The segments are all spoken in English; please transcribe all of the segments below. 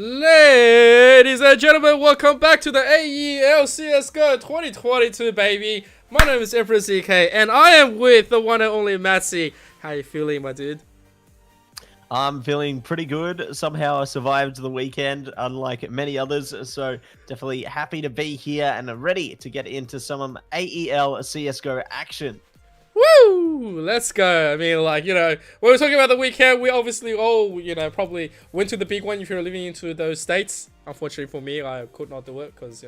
Ladies and gentlemen, welcome back to the AEL CSGO 2022, baby. My name is Emperor CK, and I am with the one and only Matsy. How you feeling, my dude? I'm feeling pretty good. Somehow I survived the weekend, unlike many others. So definitely happy to be here and ready to get into some AEL CSGO action. Woo! Let's go. I mean, like, when we're talking about the weekend, we obviously all, probably went to the big one if you're living into those states. Unfortunately for me, I could not do it because,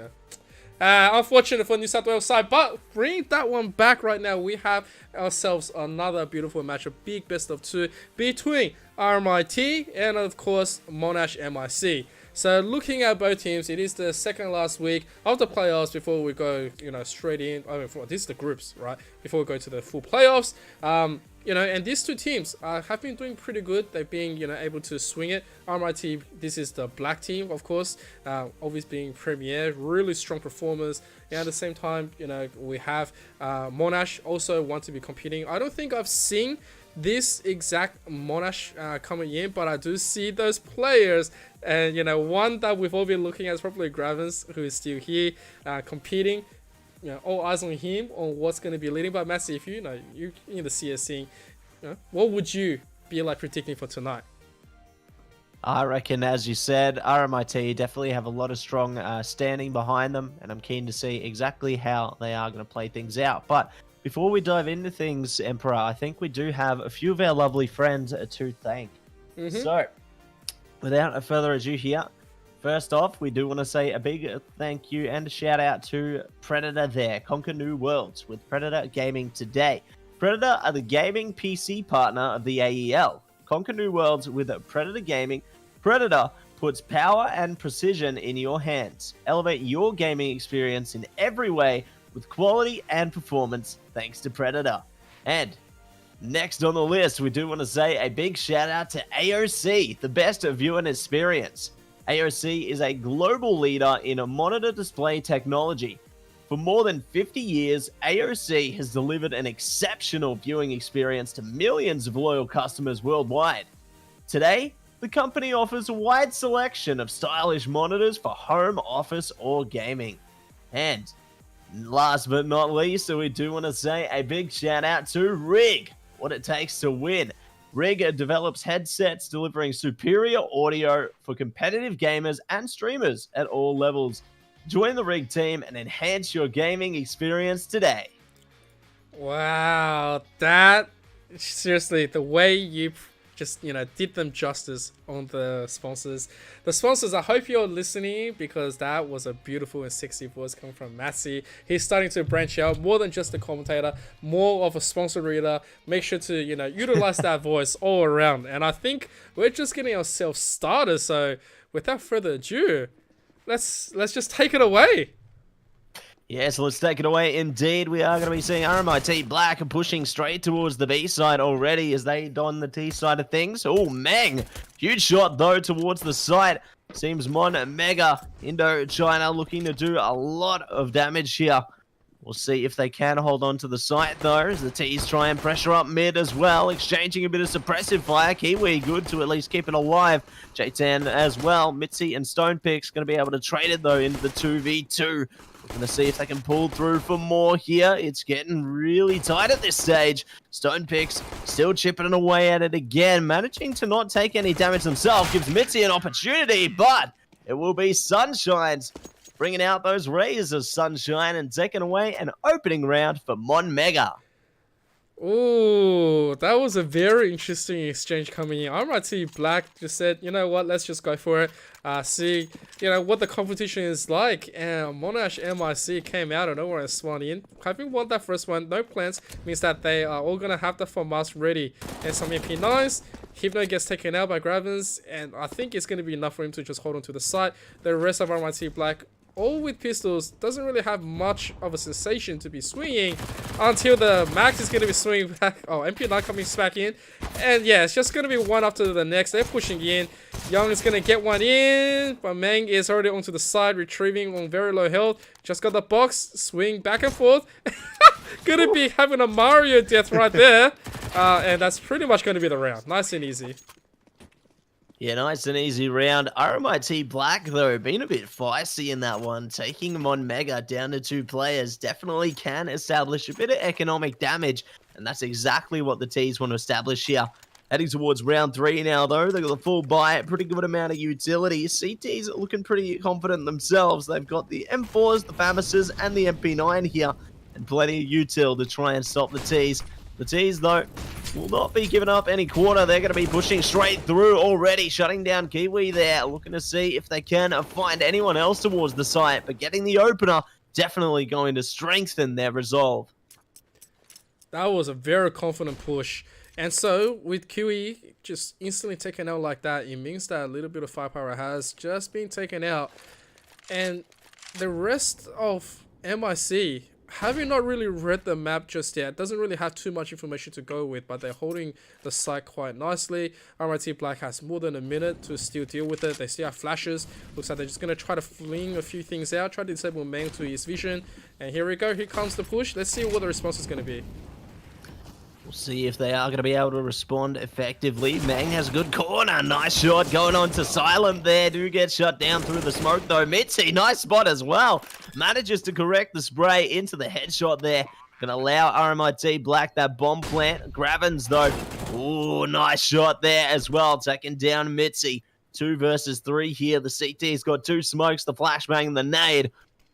unfortunate for New South Wales side, but bring that one back right now. We have ourselves another beautiful match, a big best of two between RMIT and, of course, Monash MIC. So looking at both teams, it is the second last week of the playoffs before we go, straight in. I mean, this is the groups, right? Before we go to the full playoffs. And these two teams have been doing pretty good. They've been, able to swing it. RMIT, this is the black team, of course. Always being premier, really strong performers. And at the same time, we have Monash also want to be competing. I don't think I've seen this exact Monash coming in, but I do see those players, and one that we've all been looking at is probably Gravens, who is still here competing. All eyes on him on what's going to be leading. But Massey, if you're in the CS scene, what would you be like predicting for tonight? I reckon, as you said, RMIT definitely have a lot of strong standing behind them, and I'm keen to see exactly how they are going to play things out. But before we dive into things, Emperor, I think we do have a few of our lovely friends to thank. So, without further ado here, first off, we do want to say a big thank you and a shout out to Predator there. Conquer New Worlds with Predator Gaming today. Predator are the gaming PC partner of the AEL. Conquer New Worlds with Predator Gaming. Predator puts power and precision in your hands. Elevate your gaming experience in every way with quality and performance thanks to Predator. And next on the list, we do want to say a big shout out to AOC, the best viewing experience. AOC is a global leader in a monitor display technology. For more than 50 years, AOC has delivered an exceptional viewing experience to millions of loyal customers worldwide. Today, the company offers a wide selection of stylish monitors for home, office, or gaming. And last but not least, we do want to say a big shout out to Rig, what it takes to win. Rig develops headsets delivering superior audio for competitive gamers and streamers at all levels. Join the Rig team and enhance your gaming experience today. Wow, that seriously, the way you just did them justice on the sponsors. The sponsors, I hope you're listening, because that was a beautiful and sexy voice coming from Massey. He's starting to branch out more than just a commentator, more of a sponsor reader. Make sure to utilize that voice all around. And I think we're just getting ourselves started. So without further ado, let's just take it away. Yes, let's take it away. Indeed, we are going to be seeing RMIT Black pushing straight towards the B side already as they don the T side of things. Oh, Meng. Huge shot, though, towards the side. Seems Mon Mega IndoChina looking to do a lot of damage here. We'll see if they can hold on to the site, though, as the T's try and pressure up mid as well, exchanging a bit of suppressive fire. Kiwi good to at least keep it alive. J10 as well. Mitzi and Stonepick's going to be able to trade it, though, into the 2v2. We're going to see if they can pull through for more here. It's getting really tight at this stage. Stonepick's still chipping away at it again, managing to not take any damage themselves. Gives Mitzi an opportunity, but it will be Sunshine's bringing out those rays of Sunshine and taking away an opening round for Mon Mega. Ooh, that was a very interesting exchange coming in. RMIT Black just said, you know what, let's just go for it. See, what the competition is like. And Monash MIC came out of nowhere and spawned in. Having won that first one, no plans, means that they are all going to have the FAMAS ready. And some MP9s. Hypno gets taken out by Gravens, and I think it's going to be enough for him to just hold on to the side. The rest of RMIT Black, all with pistols, doesn't really have much of a sensation to be swinging until the Max is going to be swinging back. Oh, MP9 coming back in. And yeah, it's just going to be one after the next. They're pushing in. Young is going to get one in, but Meng is already onto the side, retrieving on very low health. Just got the box, swing back and forth. Gonna be having a Mario death right there. And that's pretty much going to be the round. Nice and easy. Yeah, nice and easy round. RMIT Black, though, being a bit feisty in that one. Taking MON Mega down to 2 players definitely can establish a bit of economic damage, and that's exactly what the T's want to establish here. Heading towards round 3 now, though. They've got the full buy, pretty good amount of utility. CT's looking pretty confident themselves. They've got the M4s, the FAMASs, and the MP9 here, and plenty of util to try and stop the T's. The T's, though, will not be giving up any quarter. They're going to be pushing straight through already, shutting down Kiwi there, looking to see if they can find anyone else towards the site, but getting the opener definitely going to strengthen their resolve. That was a very confident push. And so, with Kiwi just instantly taken out like that, it means that a little bit of firepower has just been taken out. And the rest of MIC, having not really read the map just yet, doesn't really have too much information to go with, but they're holding the site quite nicely. RMIT Black has more than a minute to still deal with it. They still have flashes. Looks like they're just going to try to fling a few things out, try to disable Meng to his vision. And here we go, here comes the push. Let's see what the response is going to be. We'll see if they are going to be able to respond effectively. Meng has a good corner. Nice shot going on to Silent there. Do get shut down through the smoke, though. Mitzi, nice spot as well. Manages to correct the spray into the headshot there. Going to allow RMIT Black that bomb plant. Gravins, though. Ooh, nice shot there as well. Taking down Mitzi. 2 versus 3 here. The CT's got 2 smokes, the flashbang, and the nade.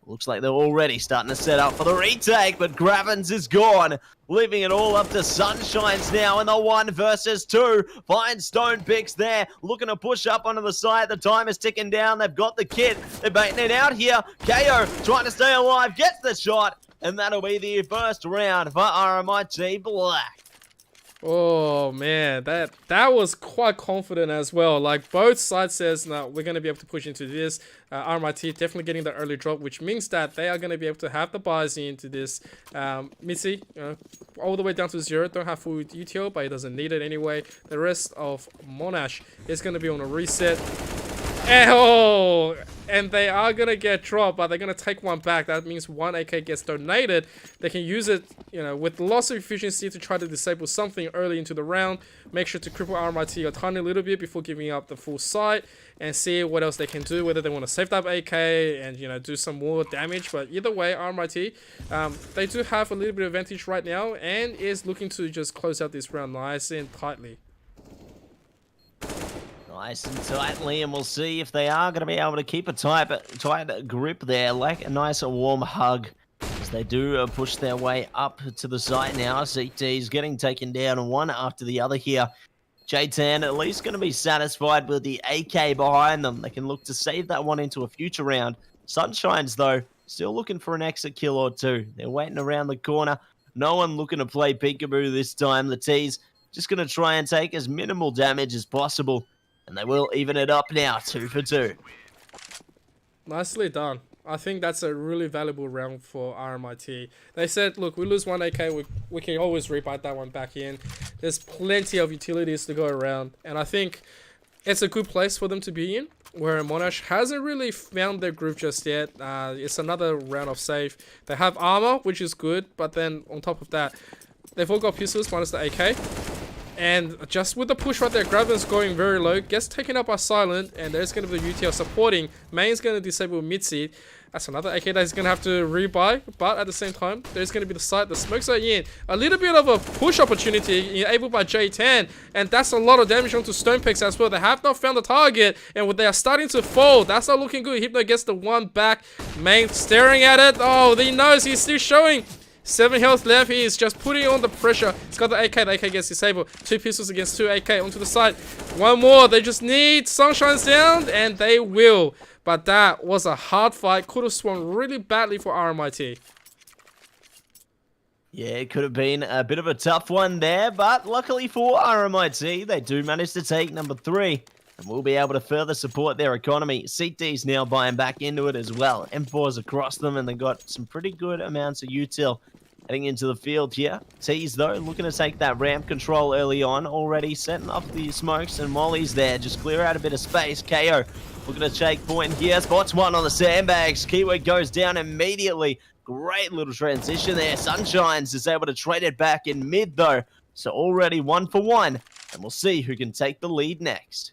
Looks like they're already starting to set up for the retake, but Gravins is gone, leaving it all up to Sunshines now in the 1 versus 2. Fine Stone picks there, looking to push up onto the side. The time is ticking down. They've got the kit. They're baiting it out here. KO trying to stay alive, gets the shot, and that'll be the first round for RMIT Black. Oh man, that was quite confident as well. Like both sides says, now we're going to be able to push into this. RMIT definitely getting the early drop, which means that they are going to be able to have the buys into this. Mitzi, all the way down to 0, don't have full util, but he doesn't need it anyway. The rest of Monash is going to be on a reset. And they are going to get dropped, but they're going to take one back. That means 1 AK gets donated. They can use it, with lots of efficiency to try to disable something early into the round. Make sure to cripple RMIT a tiny little bit before giving up the full site and see what else they can do, whether they want to save that AK and, do some more damage. But either way, RMIT, they do have a little bit of advantage right now and is looking to just close out this round nice and tightly. Nice and tightly, and we'll see if they are going to be able to keep a tight grip there, like a nice warm hug, as they do push their way up to the site now. CT's getting taken down one after the other here. J10 at least going to be satisfied with the AK behind them. They can look to save that one into a future round. Sunshines, though, still looking for an exit kill or 2. They're waiting around the corner. No one looking to play peekaboo this time. The T's just going to try and take as minimal damage as possible. And they will even it up now, 2 for 2. Nicely done. I think that's a really valuable round for RMIT. They said, look, we lose 1 AK, we can always rebuy that one back in. There's plenty of utilities to go around. And I think it's a good place for them to be in, where Monash hasn't really found their groove just yet. It's another round of save. They have armor, which is good, but then on top of that, they've all got pistols minus the AK. And just with the push right there, Gravin's going very low, gets taken up by Silent, and there's going to be the UTL supporting. Main's going to disable Mitzi. That's another AK that he's going to have to rebuy, but at the same time, there's going to be the site. The smokes are in. A little bit of a push opportunity enabled by J10, and that's a lot of damage onto Stone Picks as well. They have not found the target, and they are starting to fall. That's not looking good. Hypno gets the one back. Main staring at it. Oh, he knows he's still showing. 7 health left. He is just putting on the pressure. He's got the AK. The AK gets disabled. 2 pistols against 2 AK onto the side. One more. They just need Sunshine's down, and they will. But that was a hard fight. Could have swung really badly for RMIT. Yeah, it could have been a bit of a tough one there, but luckily for RMIT, they do manage to take number 3. And we'll be able to further support their economy. CT's now buying back into it as well. M4's across them, and they've got some pretty good amounts of util heading into the field here. T's, though, looking to take that ramp control early on. Already setting up the smokes and mollies there. Just clear out a bit of space. KO looking to take point here. Spots one on the sandbags. Kiwi goes down immediately. Great little transition there. Sunshines is able to trade it back in mid, though. So already 1 for 1. And we'll see who can take the lead next.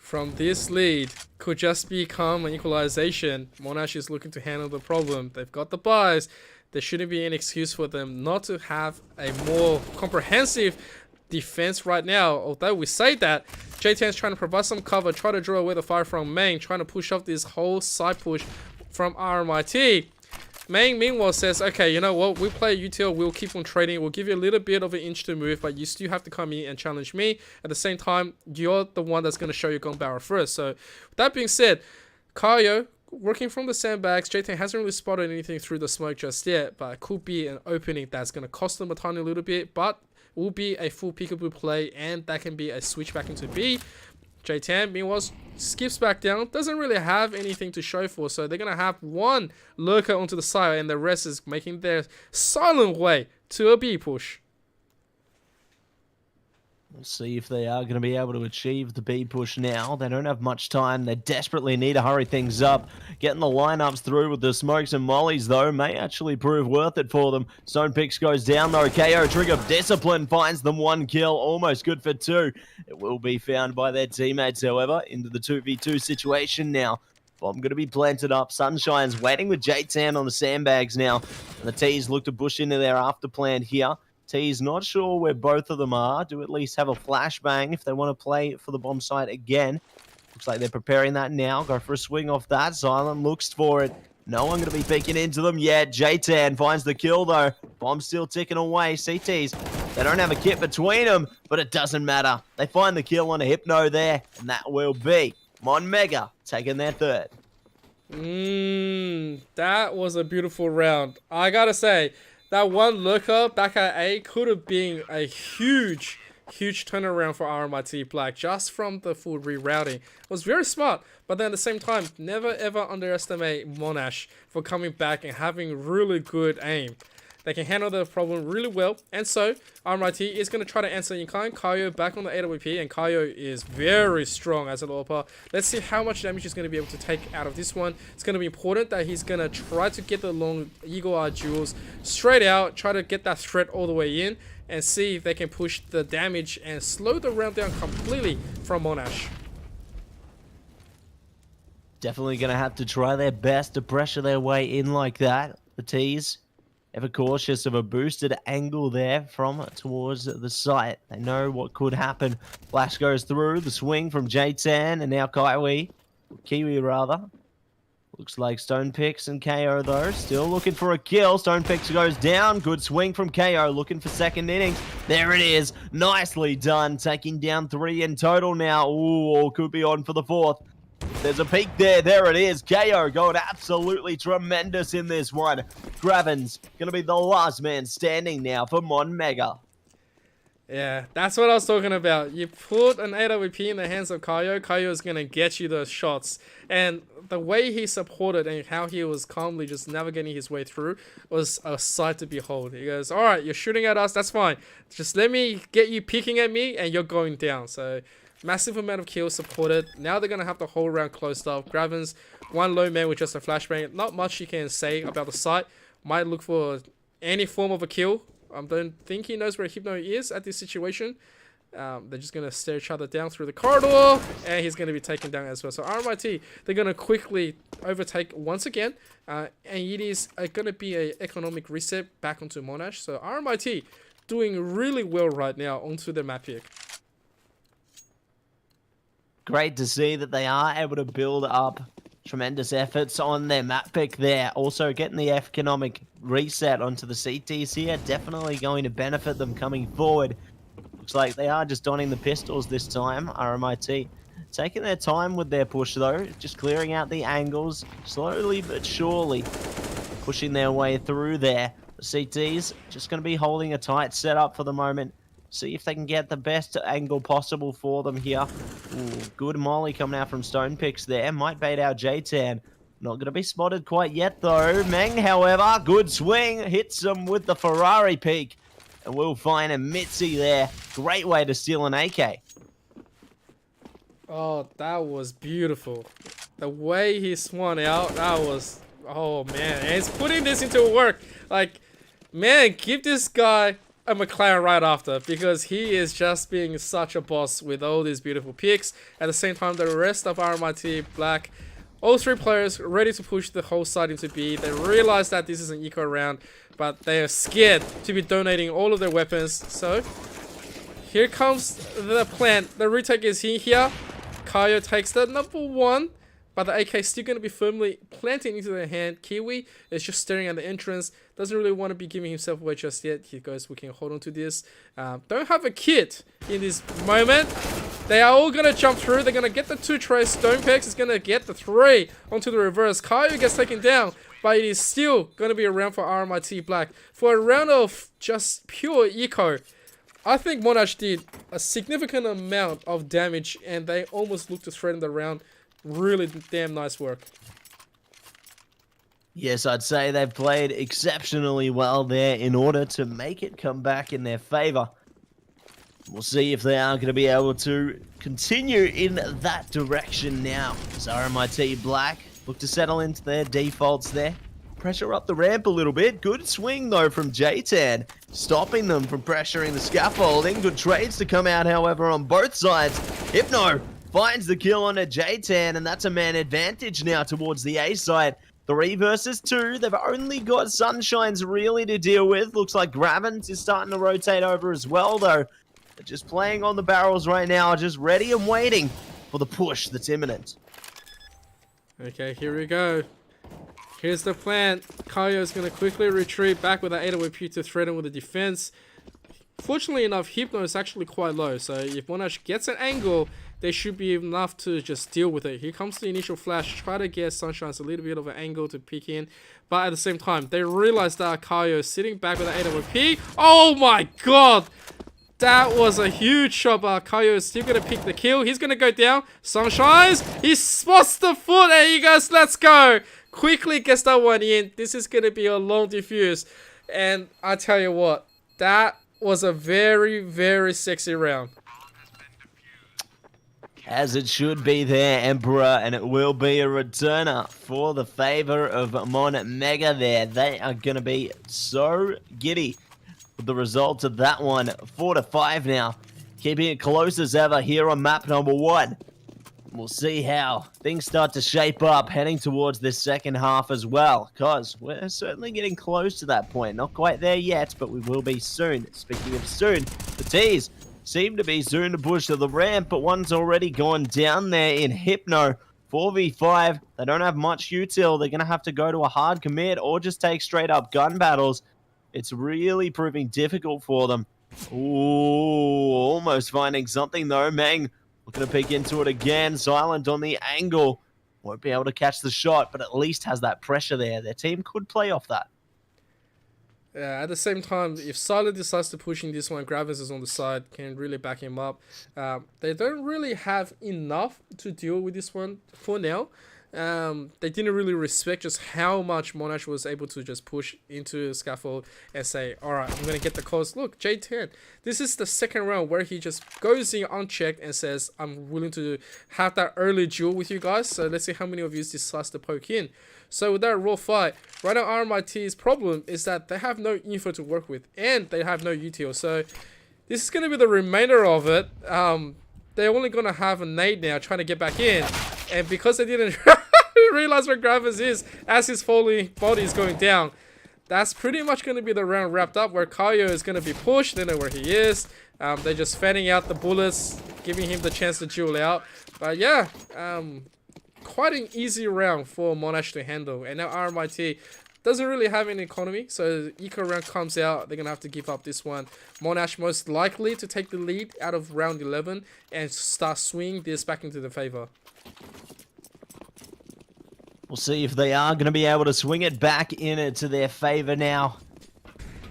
from this lead could just become an equalization. Monash is looking to handle the problem. They've got the buys. There shouldn't be any excuse for them not to have a more comprehensive defense right now. Although we say that, J10 is trying to provide some cover, try to draw away the fire from Main, trying to push off this whole side push from RMIT. Main meanwhile says, okay, you know what, we'll play UTL, we'll keep on trading, we'll give you a little bit of an inch to move, but you still have to come in and challenge me. At the same time, you're the one that's going to show your gun barrel first. So with that being said, Kayo working from the sandbags. J10 hasn't really spotted anything through the smoke just yet, but it could be an opening that's going to cost them a tiny little bit, but will be a full peekaboo play, and that can be a switch back into B. J10 meanwhile skips back down, doesn't really have anything to show for, so they're going to have one lurker onto the side, and the rest is making their silent way to a B push. We'll see if they are going to be able to achieve the B push now. They don't have much time. They desperately need to hurry things up. Getting the lineups through with the smokes and mollies, though, may actually prove worth it for them. Stone Picks goes down, though. KO Trigger Discipline finds them 1 kill. Almost good for 2. It will be found by their teammates, however, into the 2v2 situation now. Bomb going to be planted up. Sunshine's waiting with J10 on the sandbags now. And the T's look to push into their after plan here. T's not sure where both of them are. Do at least have a flashbang if they want to play for the bomb site again. Looks like they're preparing that now. Go for a swing off that. Silent looks for it. No one going to be peeking into them yet. J10 finds the kill, though. Bomb still ticking away. CTs, they don't have a kit between them, but it doesn't matter. They find the kill on a Hypno there, and that will be Mon Mega taking their 3rd. That was a beautiful round. I gotta say, that one lurker back at A could have been a huge turnaround for RMIT Black just from the full rerouting. It was very smart, but then at the same time, never ever underestimate Monash for coming back and having really good aim. They can handle the problem really well, and so RMIT is going to try to answer in kind. Kayo back on the AWP, and Kayo is very strong as an AWP. Let's see how much damage he's going to be able to take out of this one. It's going to be important that he's going to try to get the long Eagle Eye Jewels straight out, try to get that threat all the way in, and see if they can push the damage and slow the round down completely from Monash. Definitely going to have to try their best to pressure their way in like that. The T's ever cautious of a boosted angle there from towards the site. They know what could happen. Flash goes through, the swing from J10, and now Kiwi rather. Looks like Stone Picks and KO, though, still looking for a kill. Stone Picks goes down. Good swing from KO, looking for second innings. There it is. Nicely done, taking down 3 in total now. Ooh, could be on for the 4th. There's a peek there. There it is. KO going absolutely tremendous in this one. Gravin's going to be the last man standing now for Mon Mega. Yeah, that's what I was talking about. You put an AWP in the hands of Kayo, Kayo is going to get you those shots. And the way he supported and how he was calmly just navigating his way through was a sight to behold. He goes, all right, you're shooting at us, that's fine. Just let me get you peeking at me and you're going down. So massive amount of kills supported. Now they're going to have the whole round closed up. Gravin's one low man with just a flashbang. Not much you can say about the site. Might look for any form of a kill. I don't think he knows where Hypno is at this situation. They're just going to stare each other down through the corridor. And he's going to be taken down as well. So RMIT, they're going to quickly overtake once again. And it is going to be an economic reset back onto Monash. So RMIT doing really well right now onto the map pick. Great to see that they are able to build up tremendous efforts on their map pick there. Also getting the economic reset onto the CTs here, definitely going to benefit them coming forward. Looks like they are just donning the pistols this time, RMIT. Taking their time with their push though, just clearing out the angles, slowly but surely pushing their way through there. The CTs just going to be holding a tight setup for the moment. See if they can get the best angle possible for them here. Ooh, good molly coming out from Stone Picks there. Might bait out J10. Not going to be spotted quite yet, though. Meng, however, good swing. Hits him with the Ferrari peak. And we'll find a Mitzi there. Great way to steal an AK. Oh, that was beautiful. The way he swung out, that was... Oh, man. And he's putting this into work. Like, man, give this guy a McLaren right after, because he is just being such a boss with all these beautiful picks. At the same time, the rest of RMIT Black, all 3 players ready to push the whole side into B. They realize that this is an eco round, but they are scared to be donating all of their weapons. So here comes the plan. The retake is here. Kayo takes the number 1. But the AK is still going to be firmly planting into their hand. Kiwi is just staring at the entrance. Doesn't really want to be giving himself away just yet. He goes, we can hold on to this. Don't have a kit in this moment. They are all going to jump through. They're going to get the 2 trays. Stonepex is going to get the 3 onto the reverse. Kaio gets taken down. But it is still going to be a round for RMIT Black. For a round of just pure eco, I think Monash did a significant amount of damage. And they almost looked to threaten the round. Really damn nice work. Yes, I'd say they've played exceptionally well there in order to make it come back in their favor. We'll see if they are going to be able to continue in that direction now. As RMIT Black look to settle into their defaults there. Pressure up the ramp a little bit. Good swing, though, from J-Tan. Stopping them from pressuring the scaffolding. Good trades to come out, however, on both sides. Hypno finds the kill on a J-Tan, and that's a man advantage now towards the A side. 3 versus 2. They've only got Sunshines really to deal with. Looks like Gravins is starting to rotate over as well, though. They're just playing on the barrels right now, just ready and waiting for the push that's imminent. Okay, here we go. Here's the plan. Kaio is going to quickly retreat back with an 8-away to threaten with the defense. Fortunately enough, Hypno is actually quite low, so if Monash gets an angle, they should be enough to just deal with it. Here comes the initial flash. Try to get Sunshines a little bit of an angle to peek in, but at the same time, they realize that Kaio is sitting back with an 8-away. Oh my god! That was a huge shot, but Kaio is still going to pick the kill. He's going to go down. Sunshines, he spots the foot, and he goes, let's go! Quickly gets that one in. This is going to be a long defuse, and I tell you what, that was a very, very sexy round. As it should be there, Emperor, and it will be a returner for the favor of Mon Mega there. They are going to be so giddy with the results of that one. 4-5 now, keeping it close as ever here on map number 1. We'll see how things start to shape up heading towards this second half as well, because we're certainly getting close to that point. Not quite there yet, but we will be soon. Speaking of soon, the T's seem to be soon to push to the ramp, but one's already gone down there in Hypno. 4v5, they don't have much util. They're going to have to go to a hard commit or just take straight up gun battles. It's really proving difficult for them. Ooh, almost finding something though. Meng looking to peek into it again. Silent on the angle. Won't be able to catch the shot, but at least has that pressure there. Their team could play off that. At the same time, if Silent decides to push in this one, Gravins is on the side, can really back him up. They don't really have enough to deal with this one for now. They didn't really respect just how much Monash was able to just push into the scaffold and say, alright, I'm going to get the calls. Look, J10, this is the second round where he just goes in unchecked and says, I'm willing to have that early duel with you guys. So let's see how many of you decide to poke in. So with that raw fight, right now RMIT's problem is that they have no info to work with and they have no util. So this is going to be the remainder of it. They're only going to have a nade now trying to get back in. And because they didn't realize where Gravins is as his falling body is going down, that's pretty much going to be the round wrapped up, where Kaio is going to be pushed. They know where he is. They're just fanning out the bullets, giving him the chance to duel out. But yeah, quite an easy round for Monash to handle. And now RMIT doesn't really have any economy, so eco round comes out. They're going to have to give up this one. Monash most likely to take the lead out of round 11 and start swinging this back into the favor. We'll see if they are going to be able to swing it back into their favor now.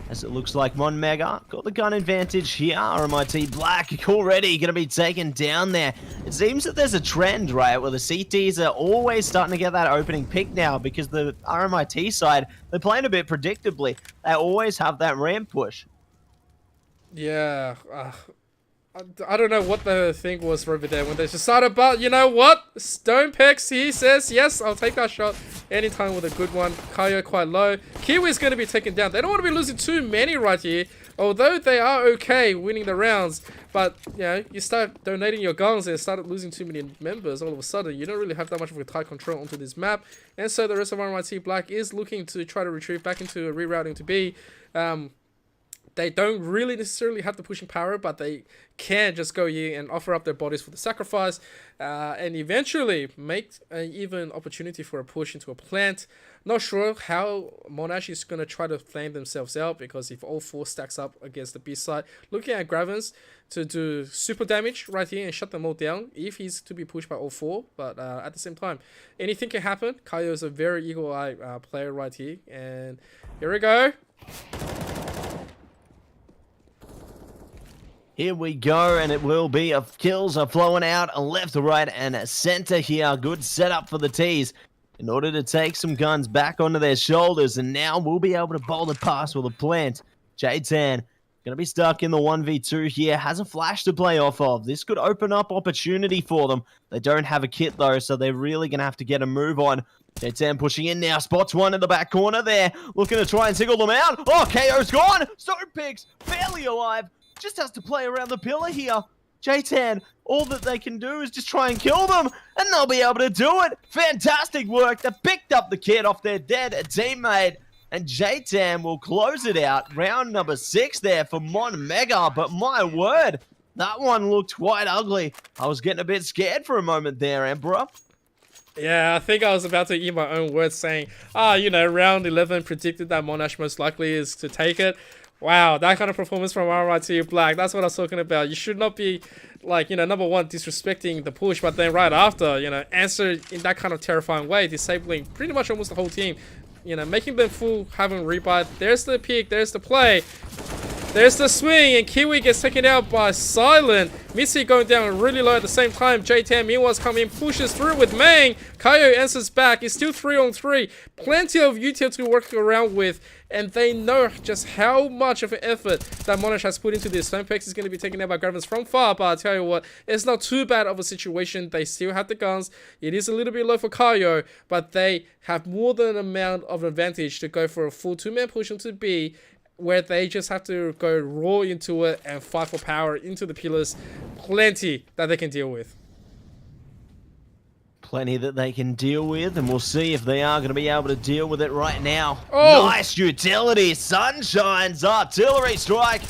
As it looks like Mon Mega got the gun advantage here. RMIT Black already going to be taken down there. It seems that there's a trend, right, where the CTs are always starting to get that opening pick now, because the RMIT side, they're playing a bit predictably. They always have that ramp push. Yeah, I don't know what the thing was over there when they decided, but you know what? Stonepex, he says, yes, I'll take that shot anytime with a good one. Kaio quite low. Kiwi's going to be taken down. They don't want to be losing too many right here. although they are okay winning the rounds, but you know, you start donating your guns and start losing too many members all of a sudden, you don't really have that much of a tight control onto this map. And so the rest of RMIT Black is looking to try to retrieve back into a rerouting to B. They don't really necessarily have the pushing power, but they can just go here and offer up their bodies for the sacrifice, and eventually make an even opportunity for a push into a plant. Not sure how Monash is going to try to flame themselves out, because if all 4 stacks up against the B side, looking at Gravens to do super damage right here and shut them all down if he's to be pushed by all 4. But at the same time, anything can happen. Kaio is a very eagle-eye player right here, and here we go. Here we go, and it will be kills are flowing out left, right, and center here. Good setup for the T's in order to take some guns back onto their shoulders, and now we'll be able to bowl the pass with a plant. J-Tan going to be stuck in the 1v2 here. Has a flash to play off of. This could open up opportunity for them. They don't have a kit, though, so they're really going to have to get a move on. J-Tan pushing in now. Spots one in the back corner there. Looking to try and single them out. Oh, KO's gone. Stone Pigs barely alive. Just has to play around the pillar here. J-Tan, all that they can do is just try and kill them, and they'll be able to do it. Fantastic work. They picked up the kid off their dead teammate, and J-Tan will close it out. Round number 6 there for Mon Mega, but my word, that one looked quite ugly. I was getting a bit scared for a moment there, Emperor. Yeah, I think I was about to eat my own words saying, you know, round 11 predicted that Monash most likely is to take it. Wow, that kind of performance from RMIT Black, that's what I was talking about. You should not be, like, you know, number one, disrespecting the push, but then right after, you know, answer in that kind of terrifying way, disabling pretty much almost the whole team. You know, making them full, having rebuy. There's the pick, there's the play. There's the swing, and Kiwi gets taken out by Silent. Missy going down really low at the same time. J-Tan meanwhile's coming in, pushes through with Mang. Kaio answers back. It's still 3-on-3. Plenty of util to work around with, and they know just how much of an effort that Monash has put into this. Slampex is going to be taken out by Gravens from far, but I'll tell you what, it's not too bad of a situation. They still have the guns. It is a little bit low for Kaio, but they have more than an amount of advantage to go for a full 2-man push into B, where they just have to go raw into it and fight for power into the pillars. Plenty that they can deal with. Plenty that they can deal with, and we'll see if they are going to be able to deal with it right now. Oh. Nice utility. Sunshine's artillery strike,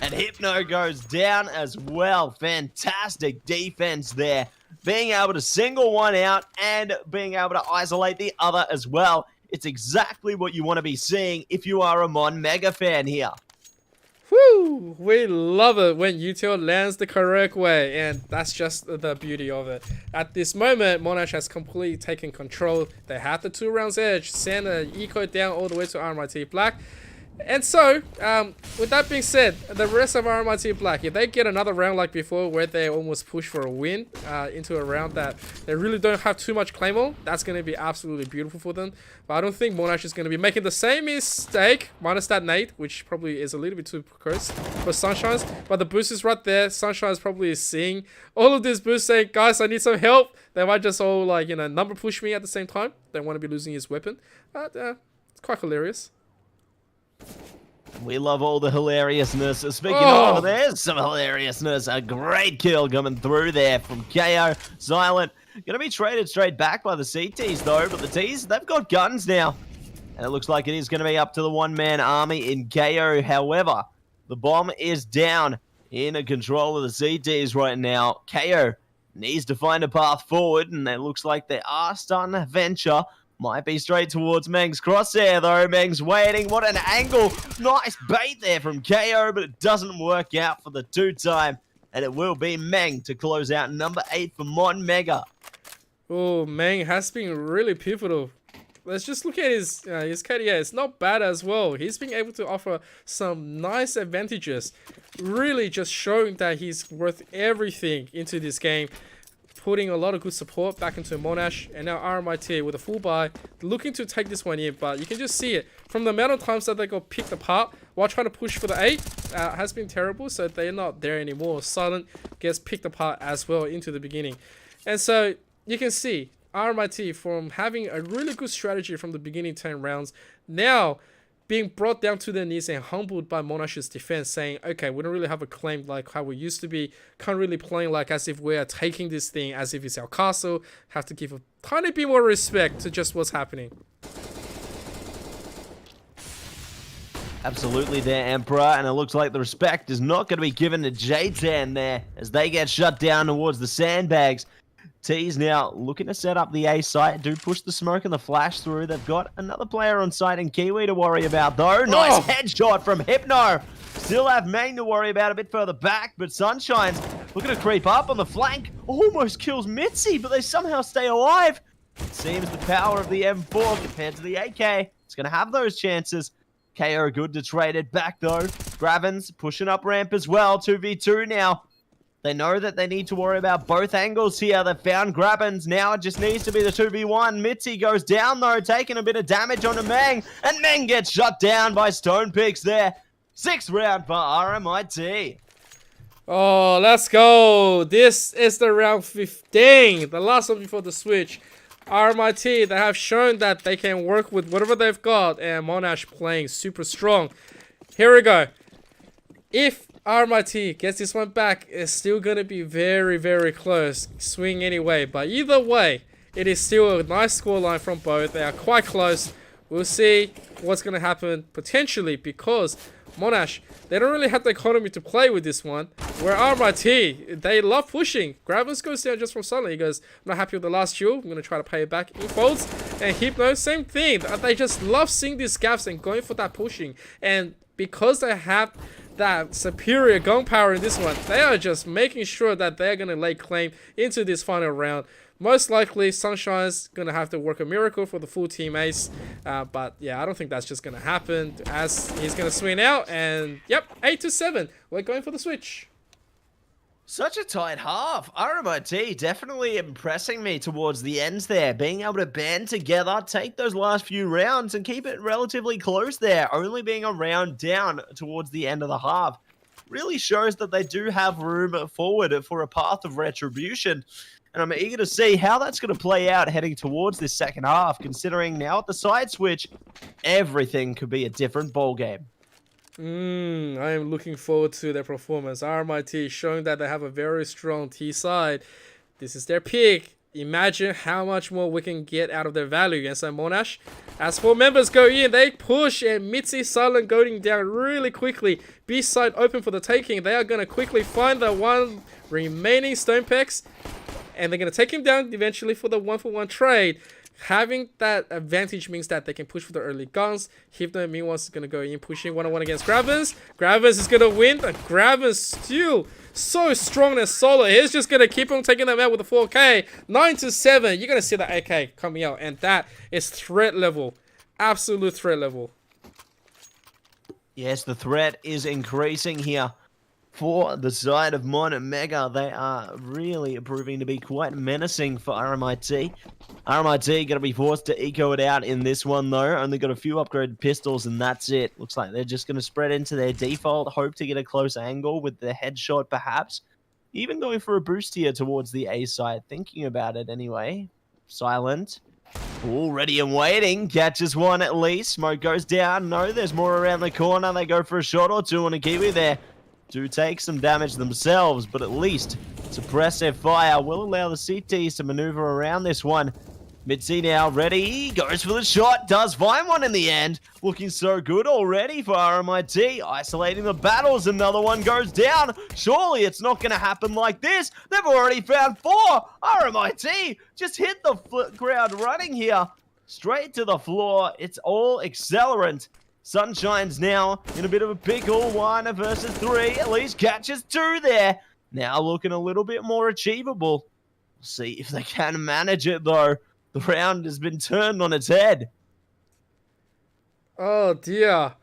and Hypno goes down as well. Fantastic defense there. Being able to single one out and being able to isolate the other as well. It's exactly what you want to be seeing if you are a Mon Mega fan here. Woo! We love it when util lands the correct way, and that's just the beauty of it. At this moment, Monash has completely taken control. They have the 2 rounds edge, send an eco down all the way to RMIT Black. And so, with that being said, the rest of RMIT Black, if they get another round like before where they almost push for a win into a round that they really don't have too much claim on, that's going to be absolutely beautiful for them. But I don't think Monash is going to be making the same mistake, minus that nade, which probably is a little bit too close for Sunshine's. But the boost is right there. Sunshine's probably seeing all of this boost saying, guys, I need some help. They might just all, like, you know, number push me at the same time. They want to be losing his weapon. But it's quite hilarious. We love all the hilariousness. Speaking of, there's some hilariousness. A great kill coming through there from KO. Silent. Going to be traded straight back by the CTs, though. But the Ts, they've got guns now. And it looks like it is going to be up to the one-man army in KO. However, the bomb is down in control of the CTs right now. KO needs to find a path forward. And it looks like they are starting to venture. Might be straight towards Meng's crosshair, though. Meng's waiting. What an angle. Nice bait there from KO, but it doesn't work out for the 2-time. And it will be Meng to close out number 8 for Mon Mega. Oh, Meng has been really pivotal. Let's just look at his KDA. It's not bad as well. He's been able to offer some nice advantages. Really just showing that he's worth everything into this game. Putting a lot of good support back into Monash, and now RMIT with a full buy, looking to take this one in, but you can just see it from the amount of times that they got picked apart while trying to push for the 8 has been terrible, so they're not there anymore. Silent gets picked apart as well into the beginning, and so you can see RMIT from having a really good strategy from the beginning 10 rounds, now being brought down to their knees and humbled by Monash's defense, saying, okay, we don't really have a claim like how we used to be, can't really play like as if we are taking this thing as if it's our castle, have to give a tiny bit more respect to just what's happening. Absolutely there, Emperor, and it looks like the respect is not going to be given to J10 there as they get shut down towards the sandbags. T's now looking to set up the A site, do push the smoke and the flash through. They've got another player on site in Kiwi to worry about though. Nice headshot from Hypno. Still have Mang to worry about a bit further back, but Sunshine's looking to creep up on the flank. Almost kills Mitzi, but they somehow stay alive. It seems the power of the M4 compared to the AK, it's going to have those chances. KO good to trade it back though. Gravins pushing up ramp as well. 2v2 now. They know that they need to worry about both angles here. They've found Grabbins. Now it just needs to be the 2v1. Mitzi goes down though, taking a bit of damage onto Meng. And Meng gets shut down by Stone Picks there. 6th round for RMIT. Oh, let's go. This is the round 15. The last one before the switch. RMIT, they have shown that they can work with whatever they've got. And Monash playing super strong. Here we go. If RMIT gets this one back, it's still going to be very, very close. Swing anyway. But either way, it is still a nice scoreline from both. They are quite close. We'll see what's going to happen potentially because Monash, they don't really have the economy to play with this one. Where RMIT, they love pushing. Gravins goes down just from suddenly. He goes, I'm not happy with the last duel. I'm going to try to pay it back. He folds. And Hypno, same thing. They just love seeing these gaps and going for that pushing. And because they have that superior gun power in this one, they are just making sure that they're going to lay claim into this final round. Most likely, Sunshine's going to have to work a miracle for the full team ace. But yeah, I don't think that's just going to happen as he's going to swing out. And yep, 8-7. We're going for the switch. Such a tight half. RMIT definitely impressing me towards the ends there. Being able to band together, take those last few rounds and keep it relatively close there. Only being a round down towards the end of the half. Really shows that they do have room forward for a path of retribution. And I'm eager to see how that's going to play out heading towards this second half, considering now at the side switch, everything could be a different ballgame. I am looking forward to their performance. RMIT showing that they have a very strong T side. This is their peak. Imagine how much more we can get out of their value against Monash. As 4 members go in, they push and Mitzi silent going down really quickly. B side open for the taking. They are going to quickly find the one remaining Stone Pecs. And they're going to take him down eventually for the 1-for-1 trade. Having that advantage means that they can push for the early guns. Hypno, meanwhile, is going to go in pushing 1-on-1 against Gravins. Gravins is going to win. But Gravins still so strong and solid. He's just going to keep on taking them out with a 4K. 9-7. You're going to see the AK coming out. And that is threat level. Absolute threat level. Yes, the threat is increasing here. For the side of Mon and Mega, they are really proving to be quite menacing for RMIT. RMIT going to be forced to eco it out in this one, though. Only got a few upgraded pistols, and that's it. Looks like they're just going to spread into their default, hope to get a close angle with the headshot, perhaps. Even going for a boost here towards the A side, thinking about it anyway. Silent. All ready and waiting. Catches one at least. Smoke goes down. No, there's more around the corner. They go for a shot or two on a Kiwi there. Do take some damage themselves, but at least suppress their fire will allow the CTs to maneuver around this one. Mitzi now ready, goes for the shot, does find one in the end. Looking so good already for RMIT, isolating the battles, another one goes down. Surely it's not going to happen like this. They've already found 4. RMIT just hit the ground running here. Straight to the floor, it's all accelerant. Sunshine's now in a bit of a pickle. 1 versus 3. At least catches 2 there. Now looking a little bit more achievable. See if they can manage it, though. The round has been turned on its head. Oh, dear.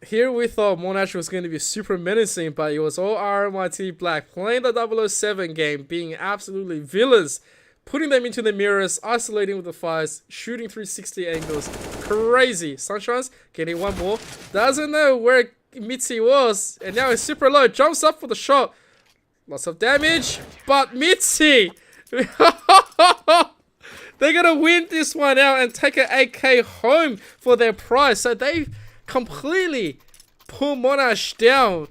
Here we thought Monash was going to be super menacing, but it was all RMIT Black. Playing the 007 game, being absolutely villains. Putting them into the mirrors, isolating with the fires, shooting 360 angles. Crazy. Sunshine's getting one more. Doesn't know where Mitzi was. And now he's super low. Jumps up for the shot. Lots of damage. But Mitzi! They're going to win this one out and take an AK home for their prize. So they completely pull Monash down.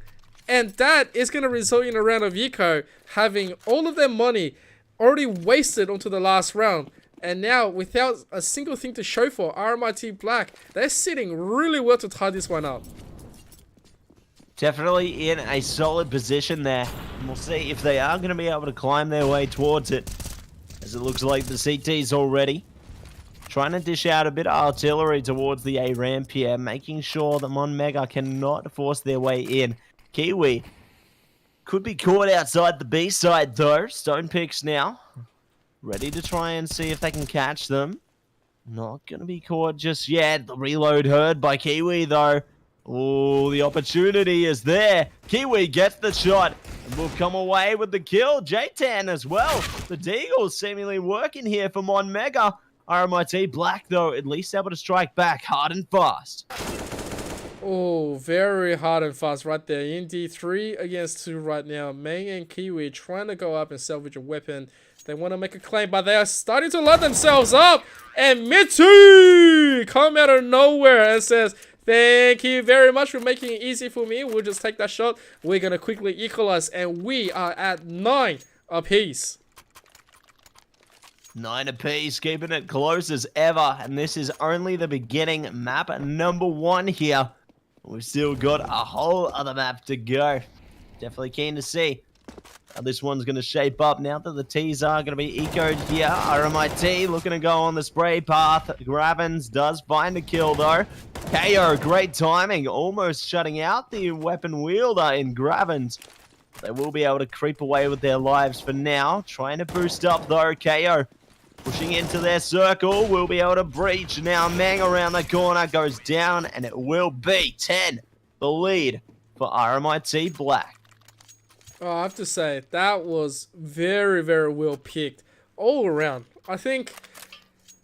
And that is going to result in a round of Eco having all of their money already wasted onto the last round. And now, without a single thing to show for, RMIT Black, they're sitting really well to tie this one up. Definitely in a solid position there. And we'll see if they are going to be able to climb their way towards it. As it looks like the CT's already trying to dish out a bit of artillery towards the A ramp here, making sure that Mon Mega cannot force their way in. Kiwi could be caught outside the B side though. Stone Picks now ready to try and see if they can catch them. Not going to be caught just yet. The reload heard by Kiwi though. Oh, the opportunity is there. Kiwi gets the shot and will come away with the kill. J10 as well. The Deagles seemingly working here for Mon Mega. RMIT Black, though, at least able to strike back hard and fast. Oh, very hard and fast right there. Indy 3 against 2 right now. Meng and Kiwi trying to go up and salvage a weapon. They want to make a claim, but they are starting to let themselves up. And Mitsu come out of nowhere and says, "Thank you very much for making it easy for me. We'll just take that shot. We're going to quickly equalize, and we are at 9 apiece." 9 apiece, keeping it close as ever. And this is only the beginning. Map number 1 here. We've still got a whole other map to go. Definitely keen to see how this one's going to shape up now that the T's are going to be ecoed here. RMIT looking to go on the spray path. Gravins does find a kill though. KO, great timing, almost shutting out the weapon wielder in Gravins. They will be able to creep away with their lives for now. Trying to boost up though. KO pushing into their circle. Will be able to breach now. Meng around the corner goes down, and it will be 10. The lead for RMIT Black. Oh, I have to say, that was very, very well picked all around. I think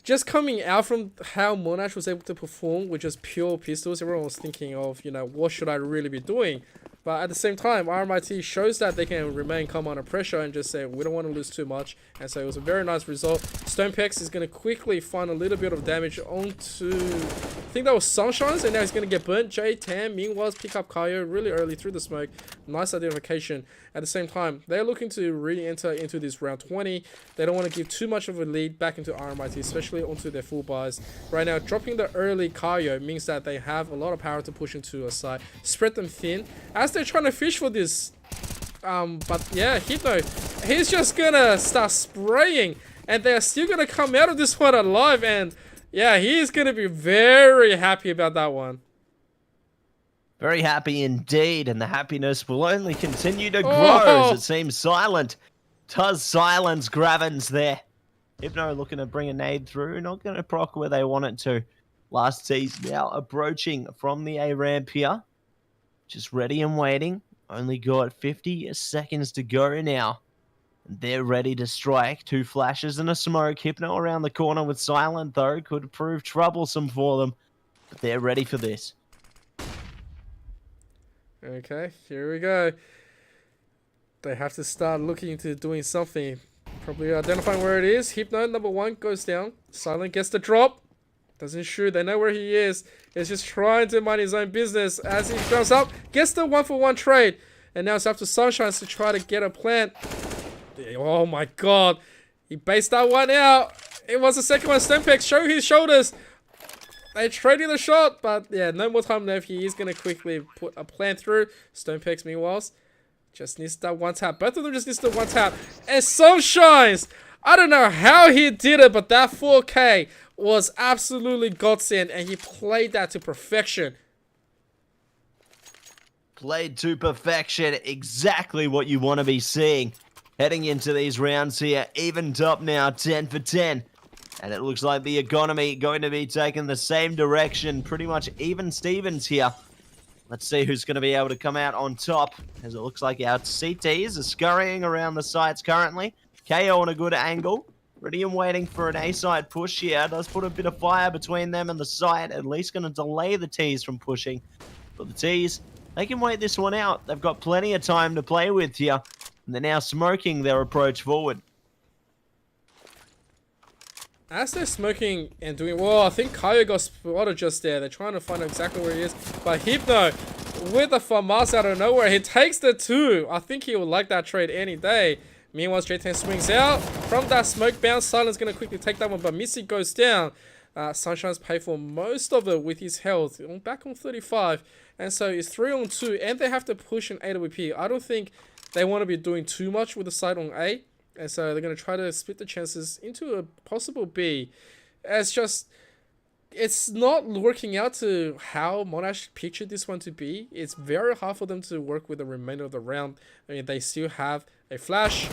just coming out from how Monash was able to perform with just pure pistols, everyone was thinking of, you know, what should I really be doing? But at the same time, RMIT shows that they can remain calm under pressure and just say, we don't want to lose too much. And so it was a very nice result. Stonepex is going to quickly find a little bit of damage onto, I think that was Sunshines, and now he's going to get burnt. J10, meanwhile, pick up Kaio really early through the smoke. Nice identification. At the same time, they're looking to re-enter into this round 20. They don't want to give too much of a lead back into RMIT, especially onto their full buys. Right now, dropping the early Kaio means that they have a lot of power to push into a side, spread them thin, as they're trying to fish for this. But yeah, Hypno, he's just gonna start spraying, and they're still gonna come out of this one alive, and yeah, he's gonna be very happy about that one. Very happy indeed, and the happiness will only continue to grow as it seems Silent does silence Gravins there. Hypno looking to bring a nade through, not going to proc where they want it to. Last T's now approaching from the A ramp here. Just ready and waiting. Only got 50 seconds to go now. They're ready to strike. 2 flashes and a smoke. Hypno around the corner with Silent, though, could prove troublesome for them. But they're ready for this. Okay, here we go. They have to start looking into doing something. Probably identifying where it is. Hypno, number 1, goes down. Silent gets the drop. Doesn't shoot. They know where he is. He's just trying to mind his own business as he jumps up. Gets the 1-for-1 trade. And now it's up to Sunshines to try to get a plant. Oh my god. He based that one out. It was the second one. Stempex, show his shoulders. They're trading the shot. But yeah, no more time left. He is going to quickly put a plant through. Stonepex, meanwhile, just needs that 1 tap. Both of them just needs the 1 tap. And Sunshines, I don't know how he did it, but that 4K was absolutely godsend, and he played that to perfection. Played to perfection, exactly what you want to be seeing. Heading into these rounds here, evened up now, 10 for 10. And it looks like the economy going to be taking the same direction, pretty much even Stevens here. Let's see who's going to be able to come out on top, as it looks like our CTs are scurrying around the sites currently. KO on a good angle. Ready and waiting for an A-side push here. Does put a bit of fire between them and the site. At least going to delay the T's from pushing. But the T's, they can wait this one out. They've got plenty of time to play with here. And they're now smoking their approach forward. As they're smoking and doing well, I think Kaio got spotted just there. They're trying to find out exactly where he is. But Hypno, with the FAMAS out of nowhere, he takes the 2. I think he would like that trade any day. Meanwhile, J10 swings out. From that smoke bounce, Silent's going to quickly take that one, but Missy goes down. Sunshine's paid for most of it with his health. Back on 35. And so it's 3-on-2, and they have to push an AWP. I don't think they want to be doing too much with the side on A. And so they're going to try to split the chances into a possible B. It's not working out to how Monash pictured this one to be. It's very hard for them to work with the remainder of the round. I mean, they still have a flash.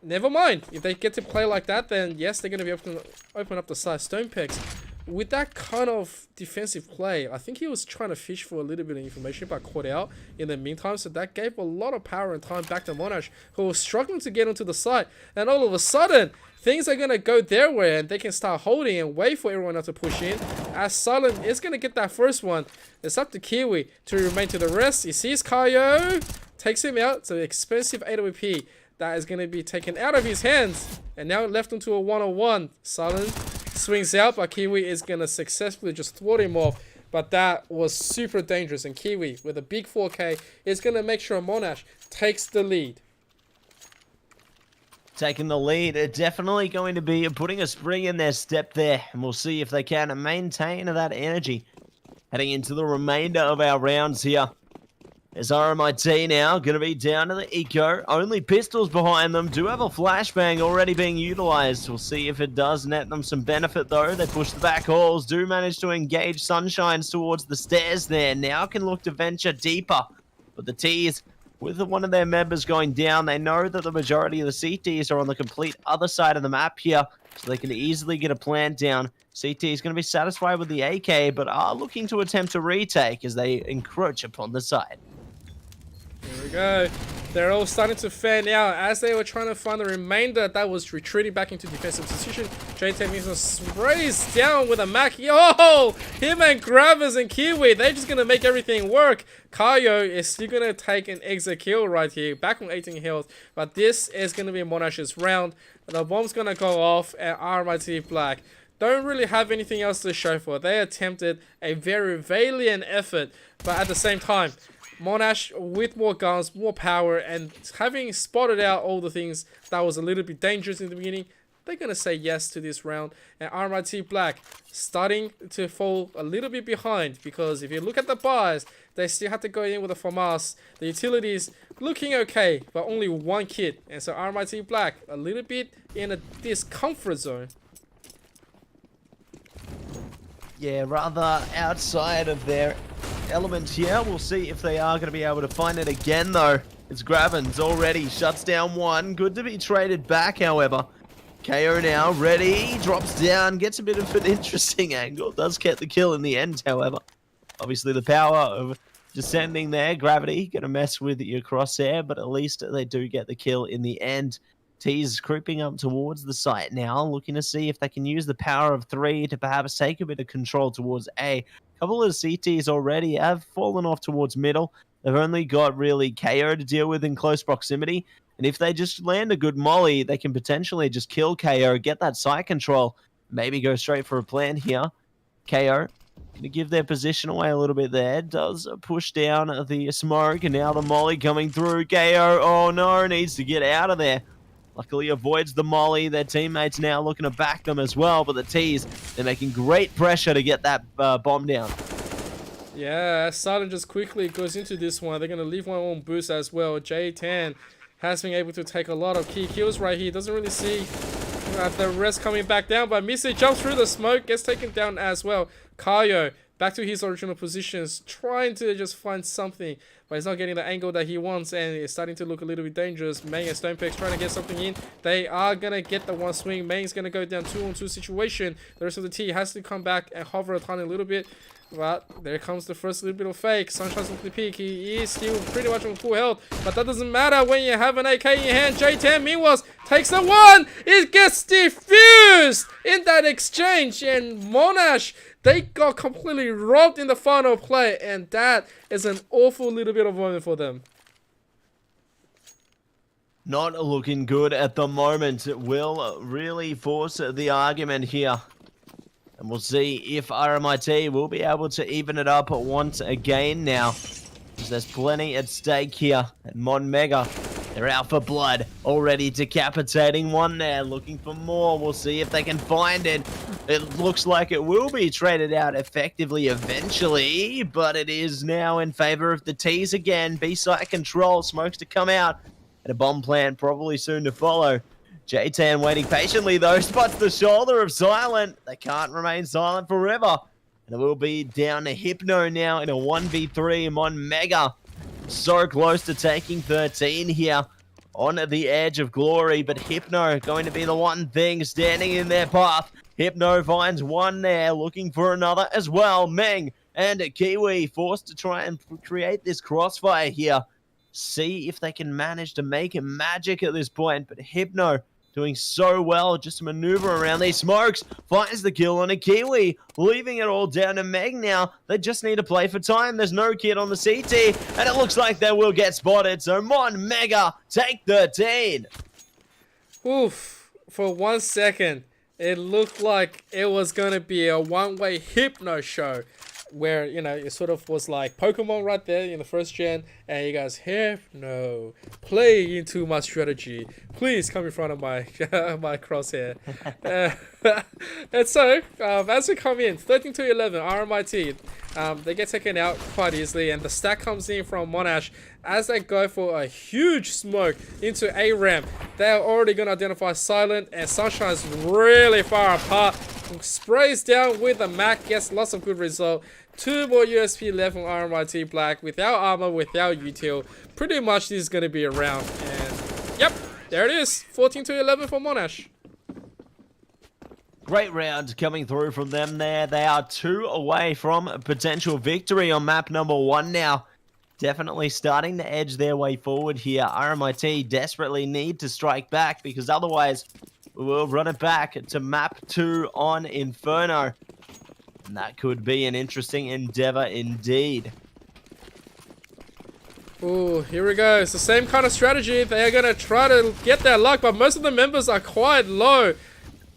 Never mind. If they get to play like that, then yes, they're going to be able to open up the side. Stonepex, with that kind of defensive play, I think he was trying to fish for a little bit of information, but caught out in the meantime. So that gave a lot of power and time back to Monash, who was struggling to get onto the side. And all of a sudden, things are going to go their way, and they can start holding and wait for everyone else to push in. As Silent is going to get that first one, it's up to Kiwi to remain to the rest. He sees Kaio, takes him out. It's an expensive AWP that is going to be taken out of his hands, and now left into a 1-on-1. Silent swings out, but Kiwi is going to successfully just thwart him off. But that was super dangerous, and Kiwi, with a big 4K, is going to make sure Monash takes the lead. Taking the lead, they're definitely going to be putting a spring in their step there, and we'll see if they can maintain that energy heading into the remainder of our rounds here. As RMIT now going to be down to the eco. Only pistols behind them. Do have a flashbang already being utilized. We'll see if it does net them some benefit though. They push the back halls. Do manage to engage Sunshines towards the stairs there. Now can look to venture deeper. But the T's, with one of their members going down, they know that the majority of the CTs are on the complete other side of the map here. So they can easily get a plant down. CT is going to be satisfied with the AK, but are looking to attempt a retake as they encroach upon the side. Here we go. They're all starting to fan out as they were trying to find the remainder that was retreating back into defensive position. J10 sprays down with a Mac. Yo! Him and Grabbers and Kiwi, they're just going to make everything work. Kaio is still going to take an exit kill right here. Back on 18 health. But this is going to be Monash's round. The bomb's going to go off at RMIT Black. Don't really have anything else to show for. They attempted a very valiant effort. But at the same time, Monash with more guns, more power, and having spotted out all the things that was a little bit dangerous in the beginning, they're going to say yes to this round. And RMIT Black starting to fall a little bit behind, because if you look at the buys, they still have to go in with a FAMAS. The utilities looking okay, but only one kit. And so RMIT Black a little bit in a discomfort zone. Yeah, rather outside of their element here. We'll see if they are going to be able to find it again, though. It's Gravins already shuts down one. Good to be traded back, however. KO now, ready, drops down, gets a bit of an interesting angle. Does get the kill in the end, however. Obviously, the power of descending there, gravity, going to mess with your crosshair, but at least they do get the kill in the end. T's creeping up towards the site now, looking to see if they can use the power of 3 to perhaps take a bit of control towards A. A couple of CTs already have fallen off towards middle. They've only got really KO to deal with in close proximity. And if they just land a good molly, they can potentially just kill KO, get that site control, maybe go straight for a plant here. KO going to give their position away a little bit there. Does push down the smoke, and now the molly coming through. KO, oh no, needs to get out of there. Luckily avoids the molly. Their teammates now looking to back them as well. But the T's, they're making great pressure to get that bomb down. Yeah, Silent just quickly goes into this one. They're going to leave one on boost as well. J10 has been able to take a lot of key kills right here. Doesn't really see the rest coming back down. But Missy jumps through the smoke. Gets taken down as well. Kaio back to his original positions. Trying to just find something. But he's not getting the angle that he wants, and it's starting to look a little bit dangerous. Meng and Stonepex trying to get something in. They are going to get the one swing. Meng's going to go down 2-on-2 situation. The rest of the T has to come back and hover a tiny little bit. But there comes the first little bit of fake. Sunshine's on the peak. He is still pretty much on full health. But that doesn't matter when you have an AK in your hand. J10 meanwhile takes the one. It gets diffused in that exchange. And Monash, they got completely robbed in the final play. And that is an awful little bit of moment for them. not looking good at the moment. It will really force the argument here. And we'll see if RMIT will be able to even it up once again now. Because there's plenty at stake here. And Mon Mega, they're out for blood. Already decapitating one there. Looking for more. We'll see if they can find it. It looks like it will be traded out effectively eventually. But it is now in favor of the T's again. B-side control. Smokes to come out. And a bomb plant probably soon to follow. J-Tan waiting patiently though, spots the shoulder of Silent. They can't remain silent forever. And it will be down to Hypno now in a 1v3. Mon Mega so close to taking 13 here on the edge of glory. But Hypno going to be the one thing standing in their path. Hypno finds one there, looking for another as well. Meng and Kiwi forced to try and create this crossfire here. See if they can manage to make it magic at this point. But Hypno doing so well just to maneuver around these smokes. Finds the kill on a Kiwi. Leaving it all down to Meg now. They just need to play for time. There's no kid on the CT. And it looks like they will get spotted. So Mon Mega take 13. Oof. For 1 second, it looked like it was going to be a one-way Hypno show. Where, you know, it sort of was like Pokemon right there in the first gen, and you guys, no, play into my strategy. Please come in front of my my crosshair. And so, as we come in, 13-11, RMIT, they get taken out quite easily, and the stack comes in from Monash as they go for a huge smoke into A ramp. They're already going to identify Silent, and Sunshine's really far apart. Sprays down with the Mac, gets lots of good result. 2 more USP left from RMIT Black without armor, without util. Pretty much this is going to be a round. And yep, there it is. 14-11 for Monash. Great round coming through from them there. They are 2 away from a potential victory on map number 1 now. Definitely starting to edge their way forward here. RMIT desperately need to strike back because otherwise we'll run it back to map 2 on Inferno. And that could be an interesting endeavor indeed. Oh, here we go. It's the same kind of strategy. They are going to try to get their luck, but most of the members are quite low.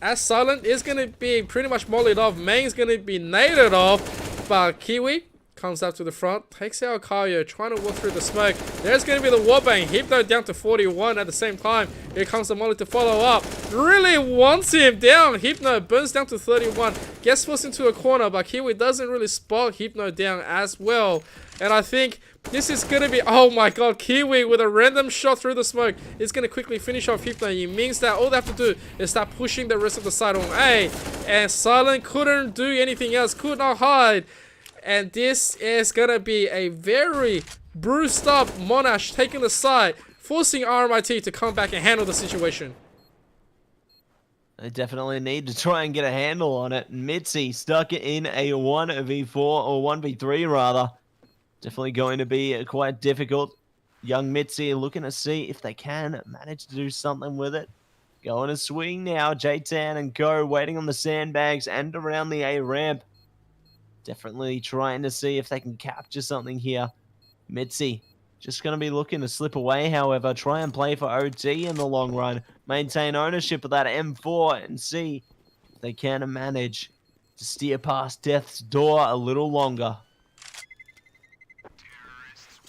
As Silent is going to be pretty much mollied off. Meng is going to be naded off. But Kiwi comes up to the front, takes out Kaio, trying to walk through the smoke. There's going to be the wallbang. Hypno down to 41 at the same time. Here comes the molly to follow up. Really wants him down. Hypno burns down to 31. Gets forced into a corner, but Kiwi doesn't really spot Hypno down as well. And I think this is going to be... Oh my god, Kiwi with a random shot through the smoke is going to quickly finish off Hypno. It means that all they have to do is start pushing the rest of the side on A. And Silent couldn't do anything else, could not hide. And this is going to be a very bruised up Monash taking the side, forcing RMIT to come back and handle the situation. They definitely need to try and get a handle on it. Mitzi stuck in a 1v4 or 1v3 rather. Definitely going to be quite difficult. Young Mitzi looking to see if they can manage to do something with it. Going to swing now. J-Tan and Go waiting on the sandbags and around the A ramp. Definitely trying to see if they can capture something here. Mitzi just going to be looking to slip away, however. Try and play for OT in the long run. Maintain ownership of that M4 and see if they can manage to steer past death's door a little longer.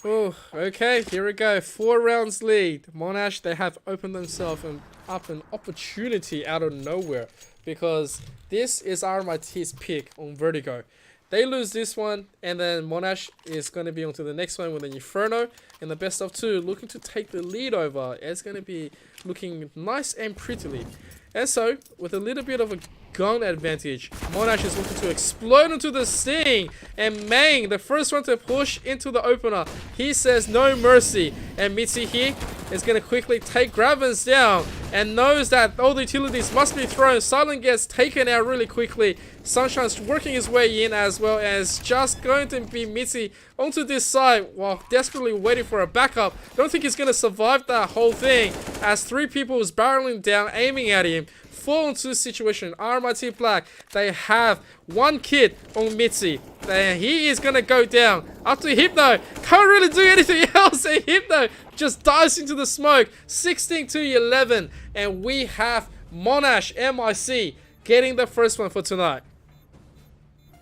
Oh, okay, here we go. 4 rounds lead. Monash, they have opened themselves up an opportunity out of nowhere because this is RMIT's pick on Vertigo. They lose this one, and then Monash is going to be on to the next one with an Inferno in the best of 2, looking to take the lead over. It's going to be looking nice and prettily. And so, with a little bit of a gun advantage, Monash is looking to explode into the Sting. And Meng, the first one to push into the opener, he says no mercy. And Mitzi here is going to quickly take Gravens down and knows that all the utilities must be thrown. Silent gets taken out really quickly. Sunshine's working his way in as well, as just going to be Mitzi onto this side while desperately waiting for a backup. Don't think he's going to survive that whole thing as 3 people is barreling down, aiming at him. Fall into this situation. RMIT Black, they have 1 kid on Mitzi. And he is going to go down. Up to Hypno. Can't really do anything else. else, and Hypno just dives into the smoke, 16-11, and we have Monash MIC getting the first one for tonight.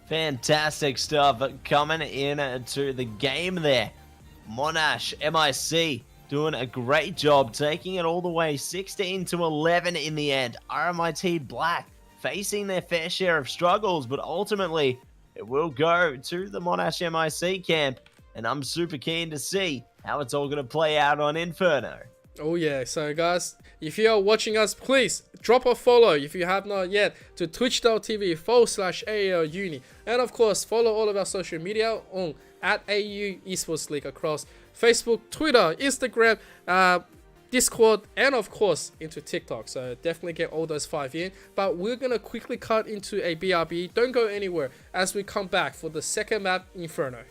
Fantastic stuff coming in to the game there. Monash MIC doing a great job, taking it all the way 16-11 in the end. RMIT Black facing their fair share of struggles, but ultimately it will go to the Monash MIC camp, and I'm super keen to see how it's all going to play out on Inferno. Oh yeah, so guys, if you are watching us, please drop a follow if you have not yet to twitch.tv/AEL Uni. And of course, follow all of our social media on @AU Esports League across Facebook, Twitter, Instagram, Discord, and of course into TikTok. So definitely get all those 5 in. But we're going to quickly cut into a BRB. Don't go anywhere as we come back for the second map, Inferno.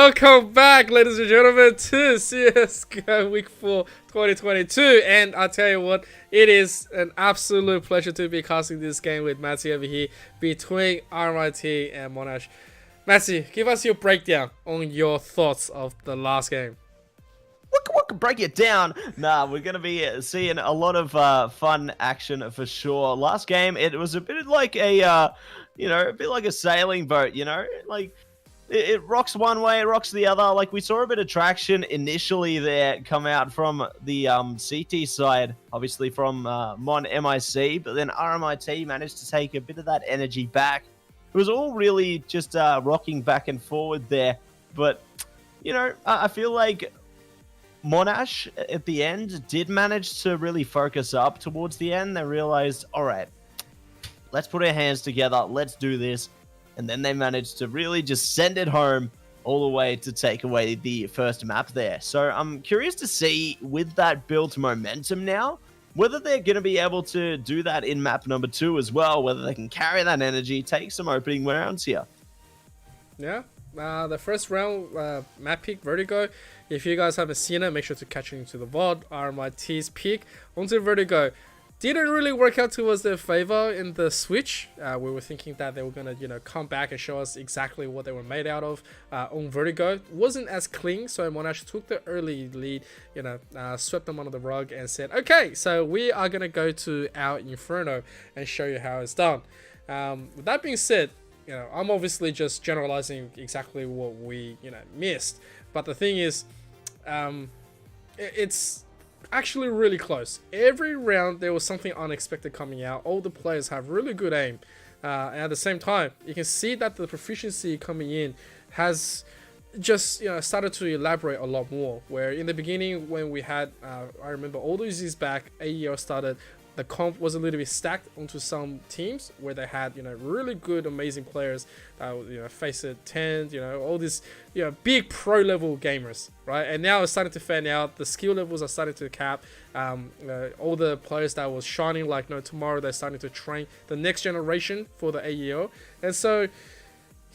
Welcome back, ladies and gentlemen, to CSGO Week 4 2022. And I tell you what, it is an absolute pleasure to be casting this game with Matty over here between RMIT and Monash. Matty, give us your breakdown on your thoughts of the last game. What can break it down? Nah, we're gonna be seeing a lot of fun action for sure. Last game, it was a bit like a, a bit like a sailing boat. Like it rocks one way, it rocks the other. Like we saw a bit of traction initially there come out from the CT side, obviously from MON MIC, but then RMIT managed to take a bit of that energy back. It was all really just rocking back and forward there, but I feel like Monash at the end did manage to really focus up towards the end. They realized, all right, let's put our hands together, let's do this. And then they managed to really just send it home all the way to take away the first map there. So I'm curious to see, with that built momentum now, whether they're going to be able to do that in map number 2 as well, whether they can carry that energy, take some opening rounds here. Yeah, the first round, map pick, Vertigo. If you guys haven't seen it, make sure to catch it into the VOD. RMIT's pick onto Vertigo didn't really work out towards their favor in the switch. We were thinking that they were gonna, come back and show us exactly what they were made out of. On Vertigo, it wasn't as clean, so Monash took the early lead, swept them under the rug and said, okay, so we are gonna go to our Inferno and show you how it's done. With that being said, I'm obviously just generalizing exactly what we, missed. But the thing is, it's actually really close. Every round there was something unexpected coming out. All the players have really good aim. And at the same time, you can see that the proficiency coming in has just started to elaborate a lot more. Where in the beginning, when we had, I remember all those years back, AEL started. The comp was a little bit stacked onto some teams where they had, really good, amazing players, Face It, Tend, all these, big pro level gamers, right? And now it's starting to fan out. The skill levels are starting to cap. All the players that was shining like no tomorrow, they're starting to train the next generation for the AEL. And so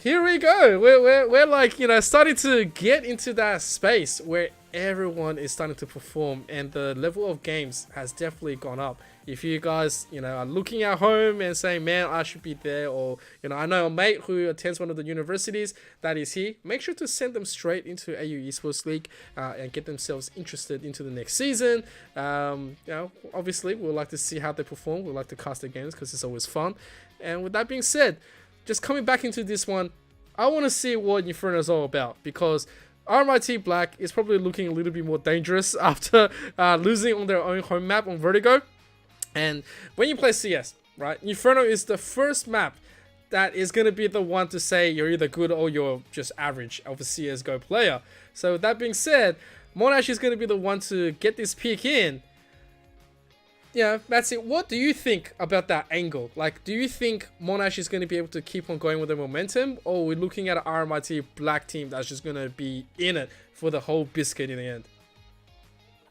here we go. We're like, starting to get into that space where everyone is starting to perform, and the level of games has definitely gone up. If you guys, are looking at home and saying, man, I should be there, or, I know a mate who attends one of the universities that is here, make sure to send them straight into AEL Esports League and get themselves interested into the next season. Obviously, we'd like to see how they perform. We'd like to cast their games because it's always fun. And with that being said, just coming back into this one, I want to see what Inferno is all about, because RMIT Black is probably looking a little bit more dangerous after losing on their own home map on Vertigo. And when you play CS, right, Inferno is the first map that is going to be the one to say you're either good or you're just average of a CSGO player. So with that being said, Monash is going to be the one to get this pick in. That's it. What do you think about that angle? Like, do you think Monash is going to be able to keep on going with the momentum, or we're looking at an RMIT Black team that's just going to be in it for the whole biscuit in the end?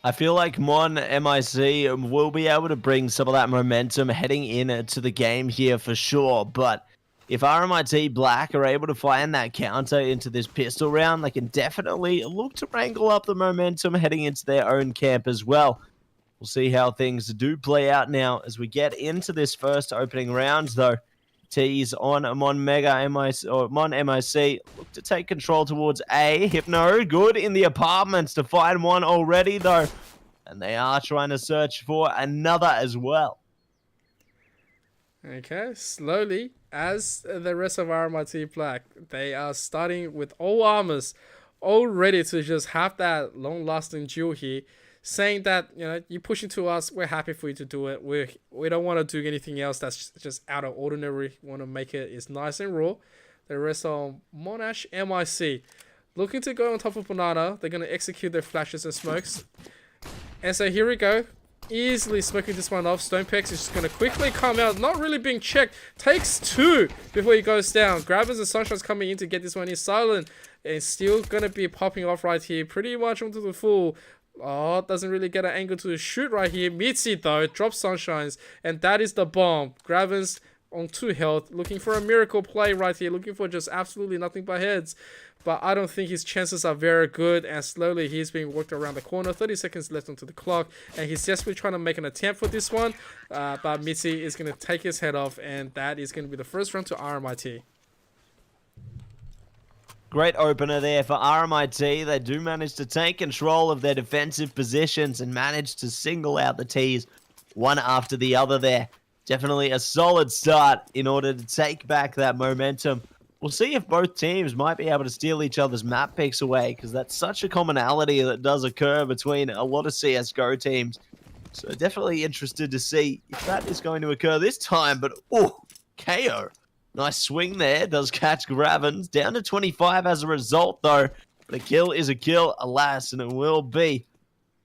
I feel like MON MIC will be able to bring some of that momentum heading into the game here for sure, but if RMIT Black are able to find that counter into this pistol round, they can definitely look to wrangle up the momentum heading into their own camp as well. We'll see how things do play out now as we get into this first opening round, though. T's on MON MIC, look to take control towards A. Hypno, good in the apartments to find one already, though. And they are trying to search for another as well. Okay, slowly, as the rest of RMIT Black, they are starting with all armors, all ready to just have that long-lasting duel here. Saying that, you push into us, we're happy for you to do it. We don't want to do anything else that's just out of ordinary. We want to make it is nice and raw. The rest of Monash MIC looking to go on top of Banana. They're going to execute their flashes and smokes. And so here we go. Easily smoking this one off. Stonepex is just going to quickly come out. Not really being checked. Takes 2 before he goes down. Grabbers and Sunshine's coming in to get this one. He's silent. And still going to be popping off right here. Pretty much onto the full. Oh, doesn't really get an angle to shoot right here. Meets it though, drops Sunshines, and that is the bomb. Grabbers on 2 health, looking for a miracle play right here, looking for just absolutely nothing but heads. But I don't think his chances are very good, and slowly he's being worked around the corner. 30 seconds left onto the clock, and he's desperately trying to make an attempt for this one. But Mitzi is going to take his head off, and that is going to be the first round to RMIT. Great opener there for RMIT. They do manage to take control of their defensive positions and manage to single out the T's one after the other there. Definitely a solid start in order to take back that momentum. We'll see if both teams might be able to steal each other's map picks away, because that's such a commonality that does occur between a lot of CSGO teams. So definitely interested to see if that is going to occur this time. But, oh, KO. Nice swing there. Does catch Gravins. Down to 25 as a result, though. But a kill is a kill, alas, and it will be.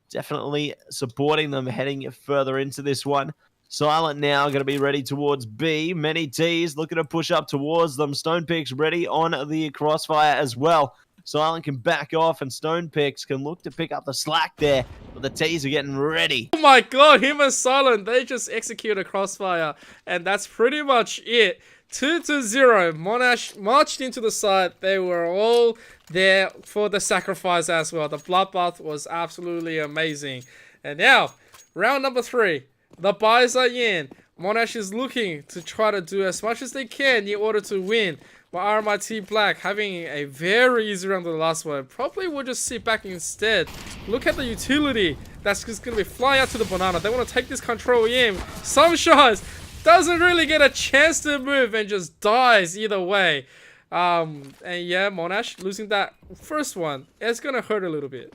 Definitely supporting them heading further into this one. Silent now going to be ready towards B. Many T's looking to push up towards them. Stonepix ready on the crossfire as well. Silent can back off, and Stonepix can look to pick up the slack there. But the T's are getting ready. Oh my god, him and Silent, they just execute a crossfire. And that's pretty much it. 2-0. Monash marched into the site. They were all there for the sacrifice as well. The bloodbath was absolutely amazing. And now, round number 3. The buys are in. Monash is looking to try to do as much as they can in order to win. But RMIT Black having a very easy round to the last one. Probably will just sit back instead. Look at the utility. That's just going to be flying out to the banana. They want to take this control in. Sunshines doesn't really get a chance to move and just dies either way. And yeah, Monash losing that first one. It's going to hurt a little bit.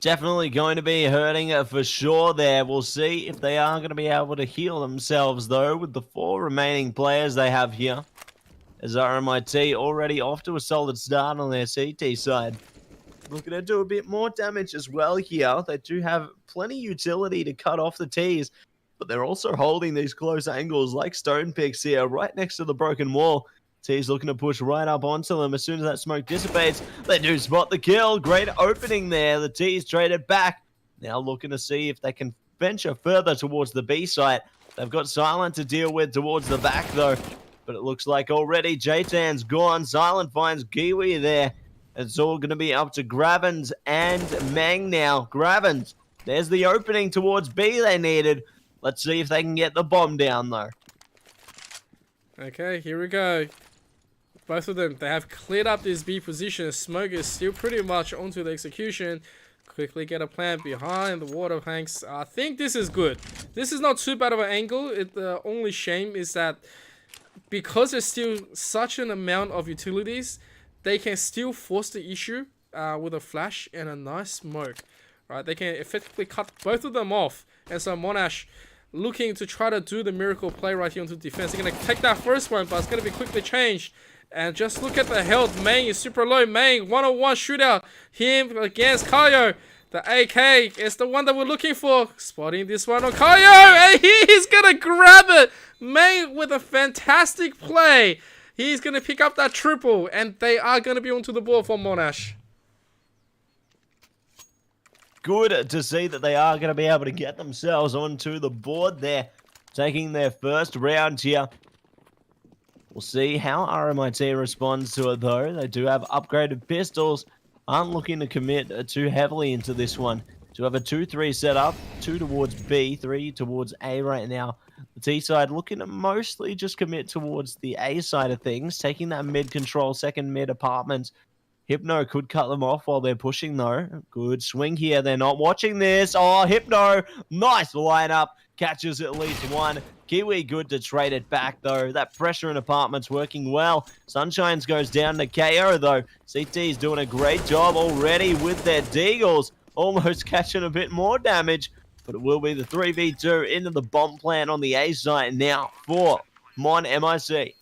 Definitely going to be hurting for sure there. We'll see if they are going to be able to heal themselves, though, with the 4 remaining players they have here. As RMIT already off to a solid start on their CT side. Looking to do a bit more damage as well here. They do have plenty utility to cut off the T's, but they're also holding these close angles like Stonepix here, right next to the broken wall. T's looking to push right up onto them. As soon as that smoke dissipates, they do spot the kill. Great opening there. The T's traded back. Now looking to see if they can venture further towards the B site. They've got Silent to deal with towards the back, though. But it looks like already J-Tan's gone. Silent finds Giwi there. It's all going to be up to Gravins and Mang now. Gravins, there's the opening towards B they needed. Let's see if they can get the bomb down, though. Okay, here we go. Both of them, they have cleared up this B position. Smoke is still pretty much onto the execution. Quickly get a plant behind the water tanks. I think this is good. This is not too bad of an angle. The only shame is that because there's still such an amount of utilities, they can still force the issue with a flash and a nice smoke. Right, they can effectively cut both of them off. And so Monash looking to try to do the miracle play right here onto defense. They're going to take that first one, but it's going to be quickly changed. And just look at the health. Mang is super low. Mang, 1-on-1 shootout. Him against Kayo. The AK is the one that we're looking for. Spotting this one on Kayo. And he's going to grab it. Mang with a fantastic play. He's going to pick up that triple. And they are going to be onto the ball for Monash. Good to see that they are going to be able to get themselves onto the board there. Taking their first round here. We'll see how RMIT responds to it, though. They do have upgraded pistols. Aren't looking to commit too heavily into this one. Do have a 2-3 setup. 2 towards B, 3 towards A right now. The T side looking to mostly just commit towards the A side of things. Taking that mid control, second mid apartment. Hypno could cut them off while they're pushing, though. Good swing here. They're not watching this. Oh, Hypno. Nice lineup. Catches at least one. Kiwi good to trade it back, though. That pressure in apartments working well. Sunshines goes down to KO, though. CT's doing a great job already with their Deagles. Almost catching a bit more damage. But it will be the 3v2 into the bomb plant on the A site now for MON MIC.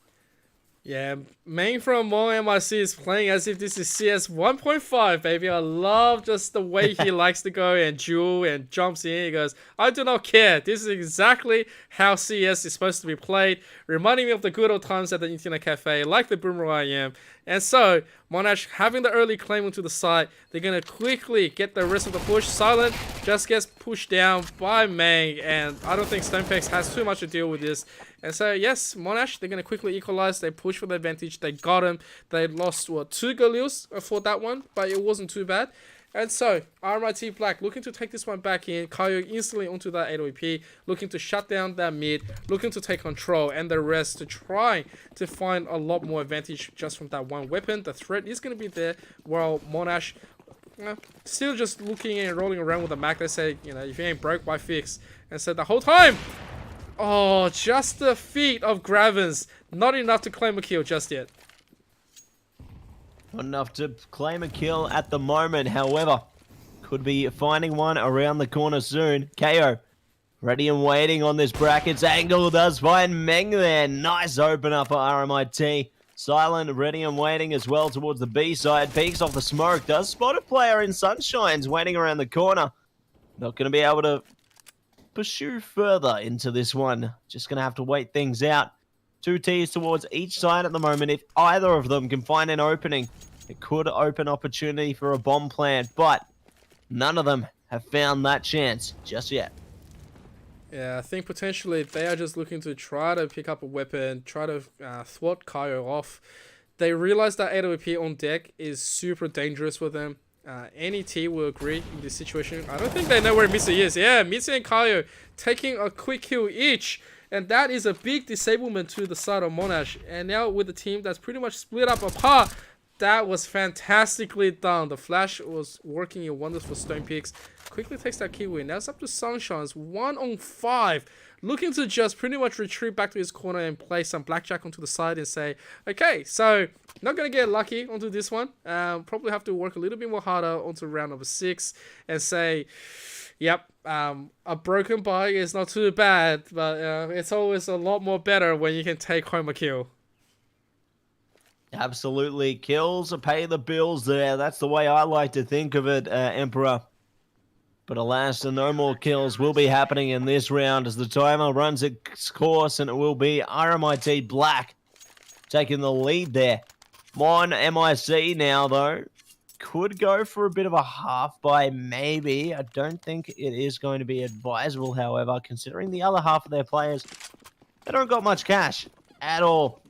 Yeah, Main from MON MIC is playing as if this is CS 1.5, baby. I love just the way he likes to go and duel and jumps in. He goes, I do not care. This is exactly how CS is supposed to be played. Reminding me of the good old times at the internet cafe, like the Boomerang I am. And so, Monash having the early claim onto the side, they're going to quickly get the rest of the push. Silent just gets pushed down by Mang, and I don't think Stonepex has too much to deal with this. And so, yes, Monash, they're going to quickly equalize. They push for the advantage. They got him. They lost, what, 2 Galils for that one, but it wasn't too bad. And so, RMIT Black looking to take this one back in. Kaio instantly onto that AWP, looking to shut down that mid, looking to take control, and the rest to try to find a lot more advantage just from that one weapon. The threat is going to be there, while Monash still just looking and rolling around with the Mac. They say, you know, if you ain't broke, why fix? And so the whole time, oh, just the feet of Gravens. Not enough to claim a kill just yet. Not enough to claim a kill at the moment, however. Could be finding one around the corner soon. KO, ready and waiting on this bracket's angle. Does find Meng there. Nice opener for RMIT. Silent, ready and waiting as well towards the B side. Peeks off the smoke. Does spot a player in Sunshine's waiting around the corner. Not going to be able to pursue further into this one. Just going to have to wait things out. 2 Ts towards each side at the moment. If either of them can find an opening, it could open opportunity for a bomb plant, but none of them have found that chance just yet. Yeah, I think potentially they are just looking to try to pick up a weapon, try to thwart Kaio off. They realize that AWP on deck is super dangerous for them. Any T will agree in this situation. I don't think they know where Mitzi is. Yeah, Mitzi and Kaio taking a quick kill each. And that is a big disablement to the side of Monash. And now with the team that's pretty much split up apart, that was fantastically done. The flash was working in wonders for Stonepeaks. Quickly takes that kill win. Now it's up to Sunshine's 1 on 5. Looking to just pretty much retreat back to his corner and play some blackjack onto the side and say, okay, so not going to get lucky onto this one. Probably have to work a little bit more harder onto round number 6 and say, yep, a broken bike is not too bad, but it's always a lot more better when you can take home a kill. Absolutely. Kills pay the bills there. That's the way I like to think of it, Emperor. But alas, no more kills will be happening in this round as the timer runs its course, and it will be RMIT Black taking the lead there. MON MIC now, though. Could go for a bit of a half buy, maybe. I don't think it is going to be advisable, however, considering the other half of their players, they don't got much cash at all.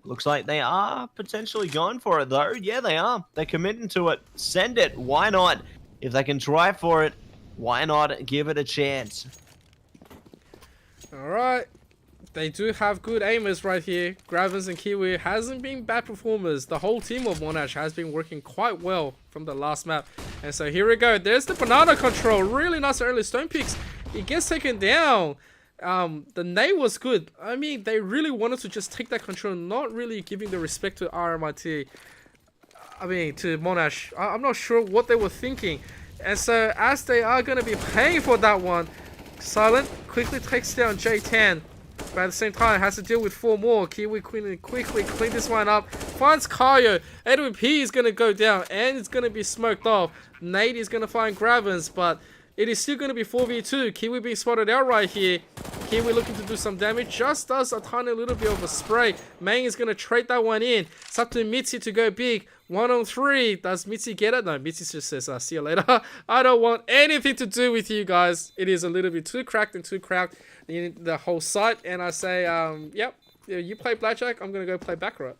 Looks like they are potentially going for it, though. Yeah, they are. They're committing to it. Send it. Why not? If they can try for it, why not give it a chance? Alright. They do have good aimers right here. Gravens and Kiwi hasn't been bad performers. The whole team of Monash has been working quite well from the last map. And so here we go. There's the banana control. Really nice early Stonepeaks. It gets taken down. The nade was good. I mean, they really wanted to just take that control, not really giving the respect to RMIT. I mean, to Monash. I'm not sure what they were thinking. And so, as they are going to be paying for that one, Silent quickly takes down J10. But at the same time, has to deal with 4 more. Kiwi quickly clean this one up. Finds Kaio. AWP is going to go down, and it's going to be smoked off. Nate is going to find Gravens, but it is still going to be 4v2. Kiwi being spotted out right here. Kiwi looking to do some damage. Just does a tiny little bit of a spray. Mang is going to trade that one in. It's up to Mitzi to go big. 1 on 3. Does Mitzi get it? No, Mitzi just says, see you later. I don't want anything to do with you guys. It is a little bit too cracked and too crowded in the whole site. And I say, yep, you play blackjack. I'm going to go play baccarat.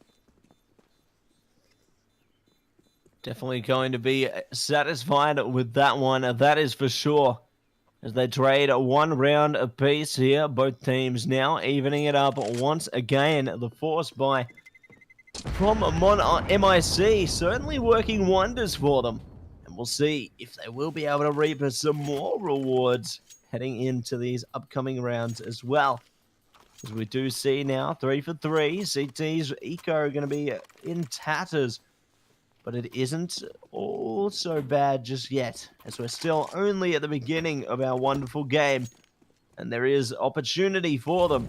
Definitely going to be satisfied with that one. That is for sure. As they trade 1 round apiece here. Both teams now evening it up once again. The force by from MON MIC certainly working wonders for them. And we'll see if they will be able to reap some more rewards heading into these upcoming rounds as well. As we do see now, 3 for 3. CT's eco going to be in tatters. But it isn't all so bad just yet, as we're still only at the beginning of our wonderful game. And there is opportunity for them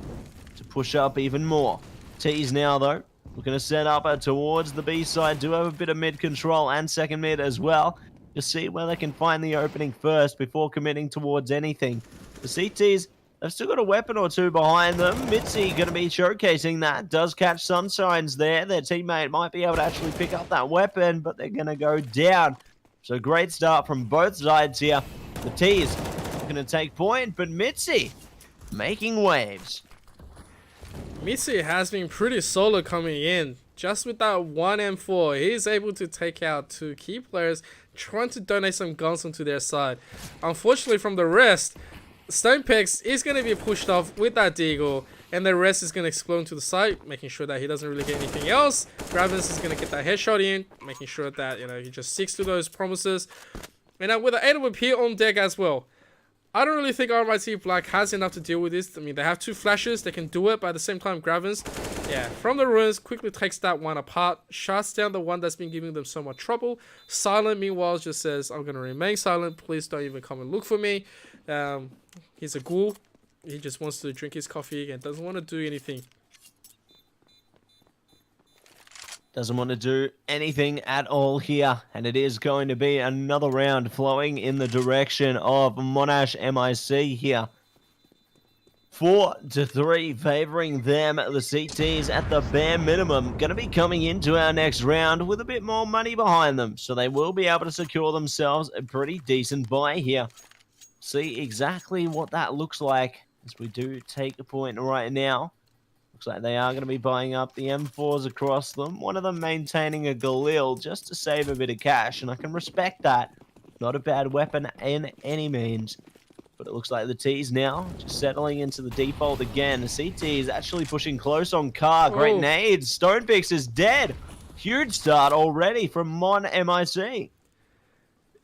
to push up even more. T's now, though, looking to set up towards the B side. Do have a bit of mid control and second mid as well. Just see where they can find the opening first before committing towards anything. The CTs They've still got a weapon or two behind them. Mitzi going to be showcasing that. Does catch Sunshine's there. Their teammate might be able to actually pick up that weapon, but they're going to go down. So great start from both sides here. The T's going to take point, but Mitzi making waves. Mitzi has been pretty solid coming in. Just with that 1 M4, he's able to take out 2 key players, trying to donate some guns onto their side. Unfortunately, from the rest, Stonepix is going to be pushed off with that Deagle, and the rest is going to explode into the site, making sure that he doesn't really get anything else. Gravis is going to get that headshot in, making sure that, you know, he just sticks to those promises. And with the AWP on deck as well, I don't really think RMIT Black has enough to deal with this. I mean, they have 2 flashes, they can do it, but at the same time, Gravins, yeah, from the ruins, quickly takes that one apart, shuts down the one that's been giving them so much trouble. Silent, meanwhile, just says, I'm going to remain silent, please don't even come and look for me. He's a ghoul, he just wants to drink his coffee and doesn't want to do anything. Doesn't want to do anything at all here. And it is going to be another round flowing in the direction of Monash MIC here. 4-3 favoring them. The CTs at the bare minimum going to be coming into our next round with a bit more money behind them. So they will be able to secure themselves a pretty decent buy here. See exactly what that looks like as we do take a point right now. Looks like they are going to be buying up the M4s across them. One of them maintaining a Galil just to save a bit of cash, and I can respect that. Not a bad weapon in any means. But it looks like the T's now just settling into the default again. The CT is actually pushing close on Car. Great nades. Stonepix is dead. Huge start already from Mon MIC.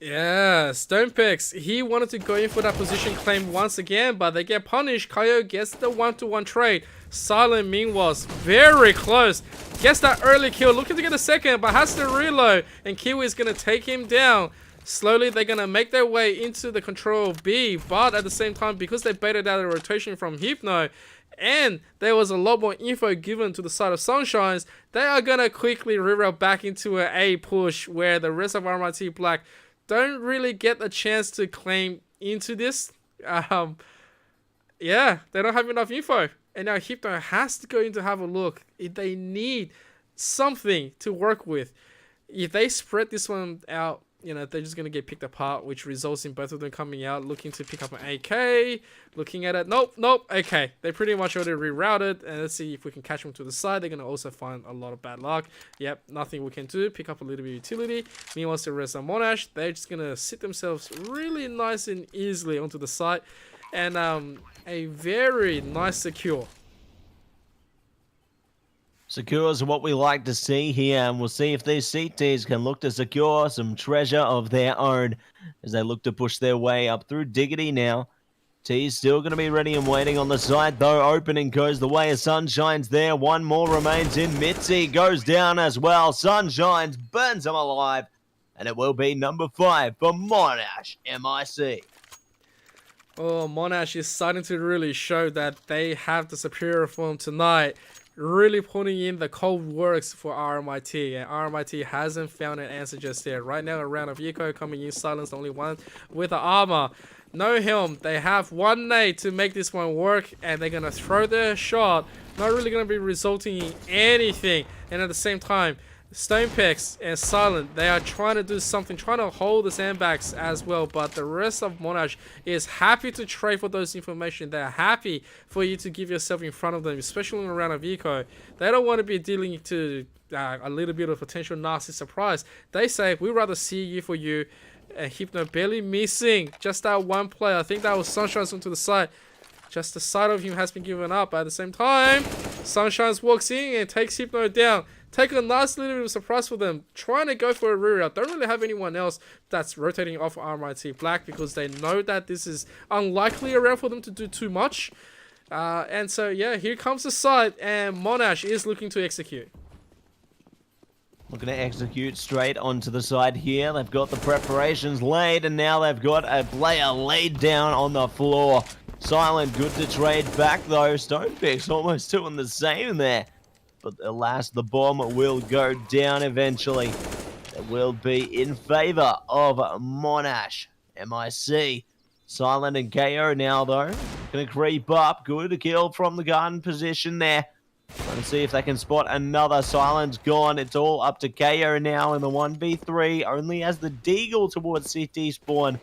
Yeah, Stonepix, he wanted to go in for that position claim once again, but they get punished. Kaio gets the 1-to-1 trade. Silent, meanwhile, very close. Gets that early kill, looking to get a second, but has to reload. And Kiwi is going to take him down. Slowly, they're going to make their way into the control of B, but at the same time, because they baited out a rotation from Hypno, and there was a lot more info given to the side of Sunshines, they are going to quickly reroute back into an A push, where the rest of RMIT Black don't really get the chance to claim into this. Yeah, they don't have enough info. And now Hypno has to go in to have a look. If they need something to work with. If they spread this one out, you know, they're just going to get picked apart, which results in both of them coming out, looking to pick up an AK, looking at it. Nope. Okay, they pretty much already rerouted, and let's see if we can catch them to the side. They're going to also find a lot of bad luck. Yep, nothing we can do. Pick up a little bit of utility. Meanwhile, the rest of Monash, they're just going to sit themselves really nice and easily onto the side, and a very nice secure. Secure is what we like to see here, and we'll see if these CTs can look to secure some treasure of their own as they look to push their way up through Diggity now. T's still going to be ready and waiting on the side, though. Opening goes the way of Sunshine's there. One more remains in. Mitzi goes down as well. Sunshine's burns him alive, and it will be number 5 for Monash MIC. Oh, Monash is starting to really show that they have the superior form tonight. Really putting in the cold works for RMIT, and RMIT hasn't found an answer just yet. Right now, a round of Eco coming in, Silence, the only one with the armor. No helm. They have one nade to make this one work, and they're going to throw their shot. Not really going to be resulting in anything. And at the same time, Stonepix and Silent, they are trying to do something, trying to hold the sandbags as well, but the rest of Monash is happy to trade for those information. They're happy for you to give yourself in front of them, especially in a round of eco. They don't want to be dealing to a little bit of potential nasty surprise. They say, we'd rather see you for you. Hypno barely missing, just that one play. I think that was Sunshine's onto the side. Just the side of him has been given up. At the same time, Sunshine's walks in and takes Hypno down. Take a nice little bit of surprise for them. Trying to go for a rear out. Don't really have anyone else that's rotating off RMIT Black because they know that this is unlikely around for them to do too much. And so, yeah, here comes the side, and Monash is looking to execute. Looking to execute straight onto the side here. They've got the preparations laid, and now they've got a player laid down on the floor. Silent, good to trade back, though. Stonepix almost doing the same there. But alas, the bomb will go down eventually. It will be in favor of Monash MIC. Silent and KO now, though. Gonna creep up. Good kill from the garden position there. Trying to see if they can spot another. Silence gone. It's all up to KO now in the 1v3. Only as the Deagle towards CT spawn.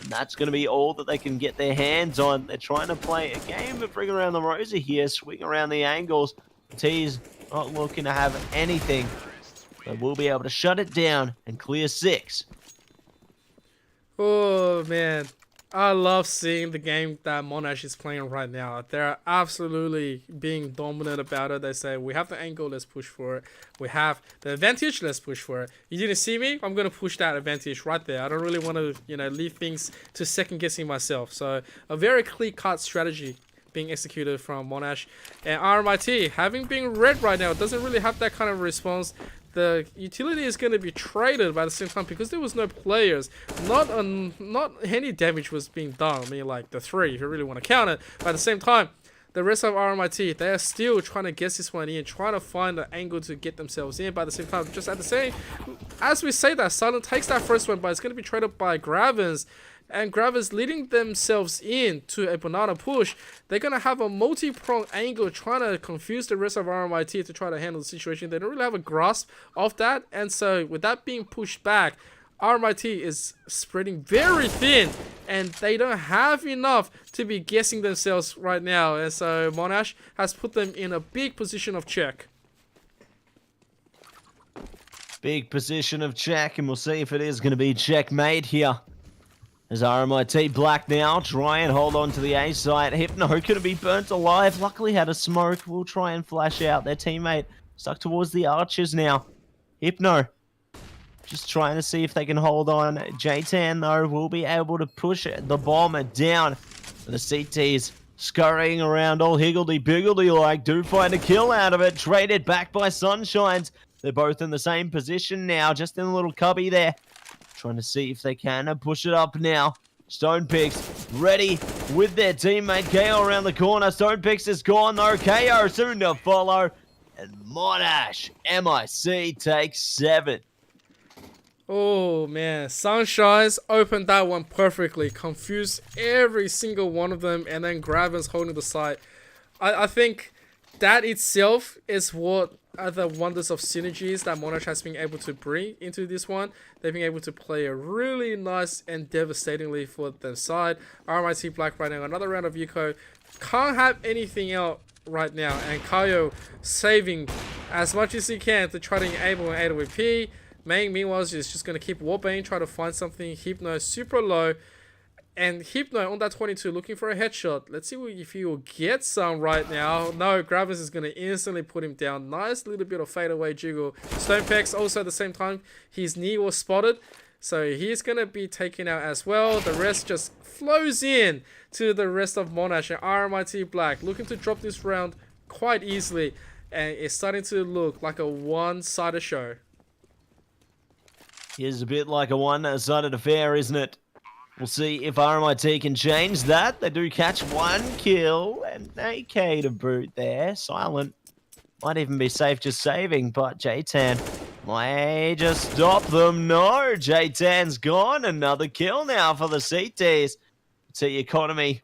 And that's going to be all that they can get their hands on. They're trying to play a game of bring around the rosy here. Swing around the angles. T's not looking to have anything. But we'll be able to shut it down and clear 6. Oh, man. I love seeing the game that Monash is playing right now. They're absolutely being dominant about it. They say, we have the angle, let's push for it. We have the advantage, let's push for it. You didn't see me? I'm going to push that advantage right there. I don't really want to, leave things to second guessing myself. So a very clear-cut strategy being executed from Monash. And RMIT, having been red right now, doesn't really have that kind of response. The utility is going to be traded by the same time because there was no players. Not any damage was being done. I mean, like the 3, if you really want to count it. But at the same time, the rest of RMIT, they are still trying to guess this one in, trying to find the angle to get themselves in. But at the same time, just at the same, as we say that, Silent takes that first one, but it's going to be traded by Gravens. And Gravens leading themselves in to a banana push. They're going to have a multi-pronged angle trying to confuse the rest of RMIT to try to handle the situation. They don't really have a grasp of that. And so with that being pushed back, RMIT is spreading very thin. And they don't have enough to be guessing themselves right now. And so Monash has put them in a big position of check. Big position of check. And we'll see if it is going to be checkmate here. As RMIT Black now try and hold on to the A site. Hypno could be burnt alive. Luckily had a smoke. We'll try and flash out their teammate. Stuck towards the archers now. Hypno just trying to see if they can hold on. J-Tan though will be able to push the bomber down. The CTs scurrying around all higgledy-piggledy like. Do find a kill out of it. Traded back by Sunshines. They're both in the same position now. Just in a little cubby there. Trying to see if they can push it up now. Stonepix ready with their teammate KO around the corner. Stonepix is gone though. KO soon to follow. And Monash MIC takes 7. Oh man, Sunshines opened that one perfectly. Confused every single one of them. And then Gravens holding the site. I think that itself is what are the wonders of synergies that Monash has been able to bring into this one. They've been able to play a really nice and devastatingly for their side. RMIT Black right now, another round of Yuko. Can't have anything else right now. And Kayo saving as much as he can to try to enable an AWP. Mang, meanwhile, is just going to keep warbang, try to find something. Hypno super low. And Hypno on that 22 looking for a headshot. Let's see if he will get some right now. No, Gravens is going to instantly put him down. Nice little bit of fadeaway jiggle. Stonepex also at the same time. His knee was spotted. So he's going to be taken out as well. The rest just flows in to the rest of Monash and RMIT Black. Looking to drop this round quite easily. And it's starting to look like a one-sided show. Here's a bit like a one-sided affair, isn't it? We'll see if RMIT can change that. They do catch 1 kill and AK to boot there. Silent might even be safe just saving, but J-Tan might just stop them. No, J-Tan's gone. Another kill now for the CTs. The economy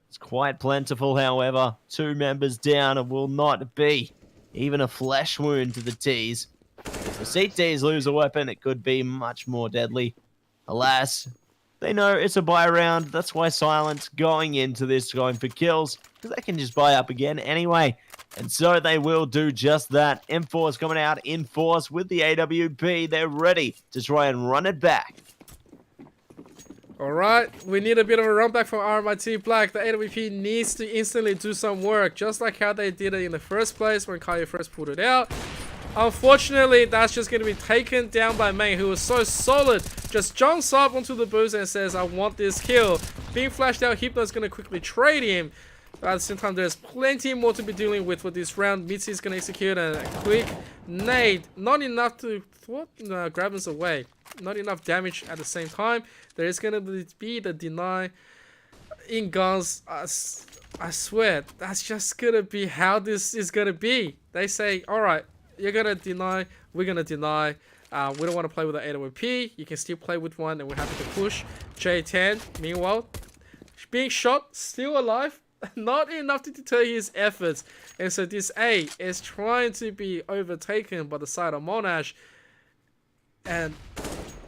is quite plentiful, however. 2 members down. It will not be even a flesh wound to the Ts. If the CTs lose a weapon, it could be much more deadly. Alas, they know it's a buy round. That's why Silence going into this, going for kills, because they can just buy up again anyway. And so they will do just that. M4's coming out in force with the AWP. They're ready to try and run it back. Alright, we need a bit of a run back from RMIT Black. The AWP needs to instantly do some work, just like how they did it in the first place when Kaya first pulled it out. Unfortunately, that's just going to be taken down by Meng, who was so solid. Just jumps up onto the boost and says, I want this kill. Being flashed out, Hypno's going to quickly trade him. But at the same time, there's plenty more to be dealing with for this round. Mitzi is going to execute a quick nade. Not enough to grab us away. Not enough damage at the same time. There is going to be the deny in guns. I swear, that's just going to be how this is going to be. They say, alright, you're going to deny, we're going to deny. We don't want to play with the AWP. You can still play with one and we're happy to push. J10, meanwhile, being shot, still alive. Not enough to deter his efforts. And so this A is trying to be overtaken by the side of Monash. And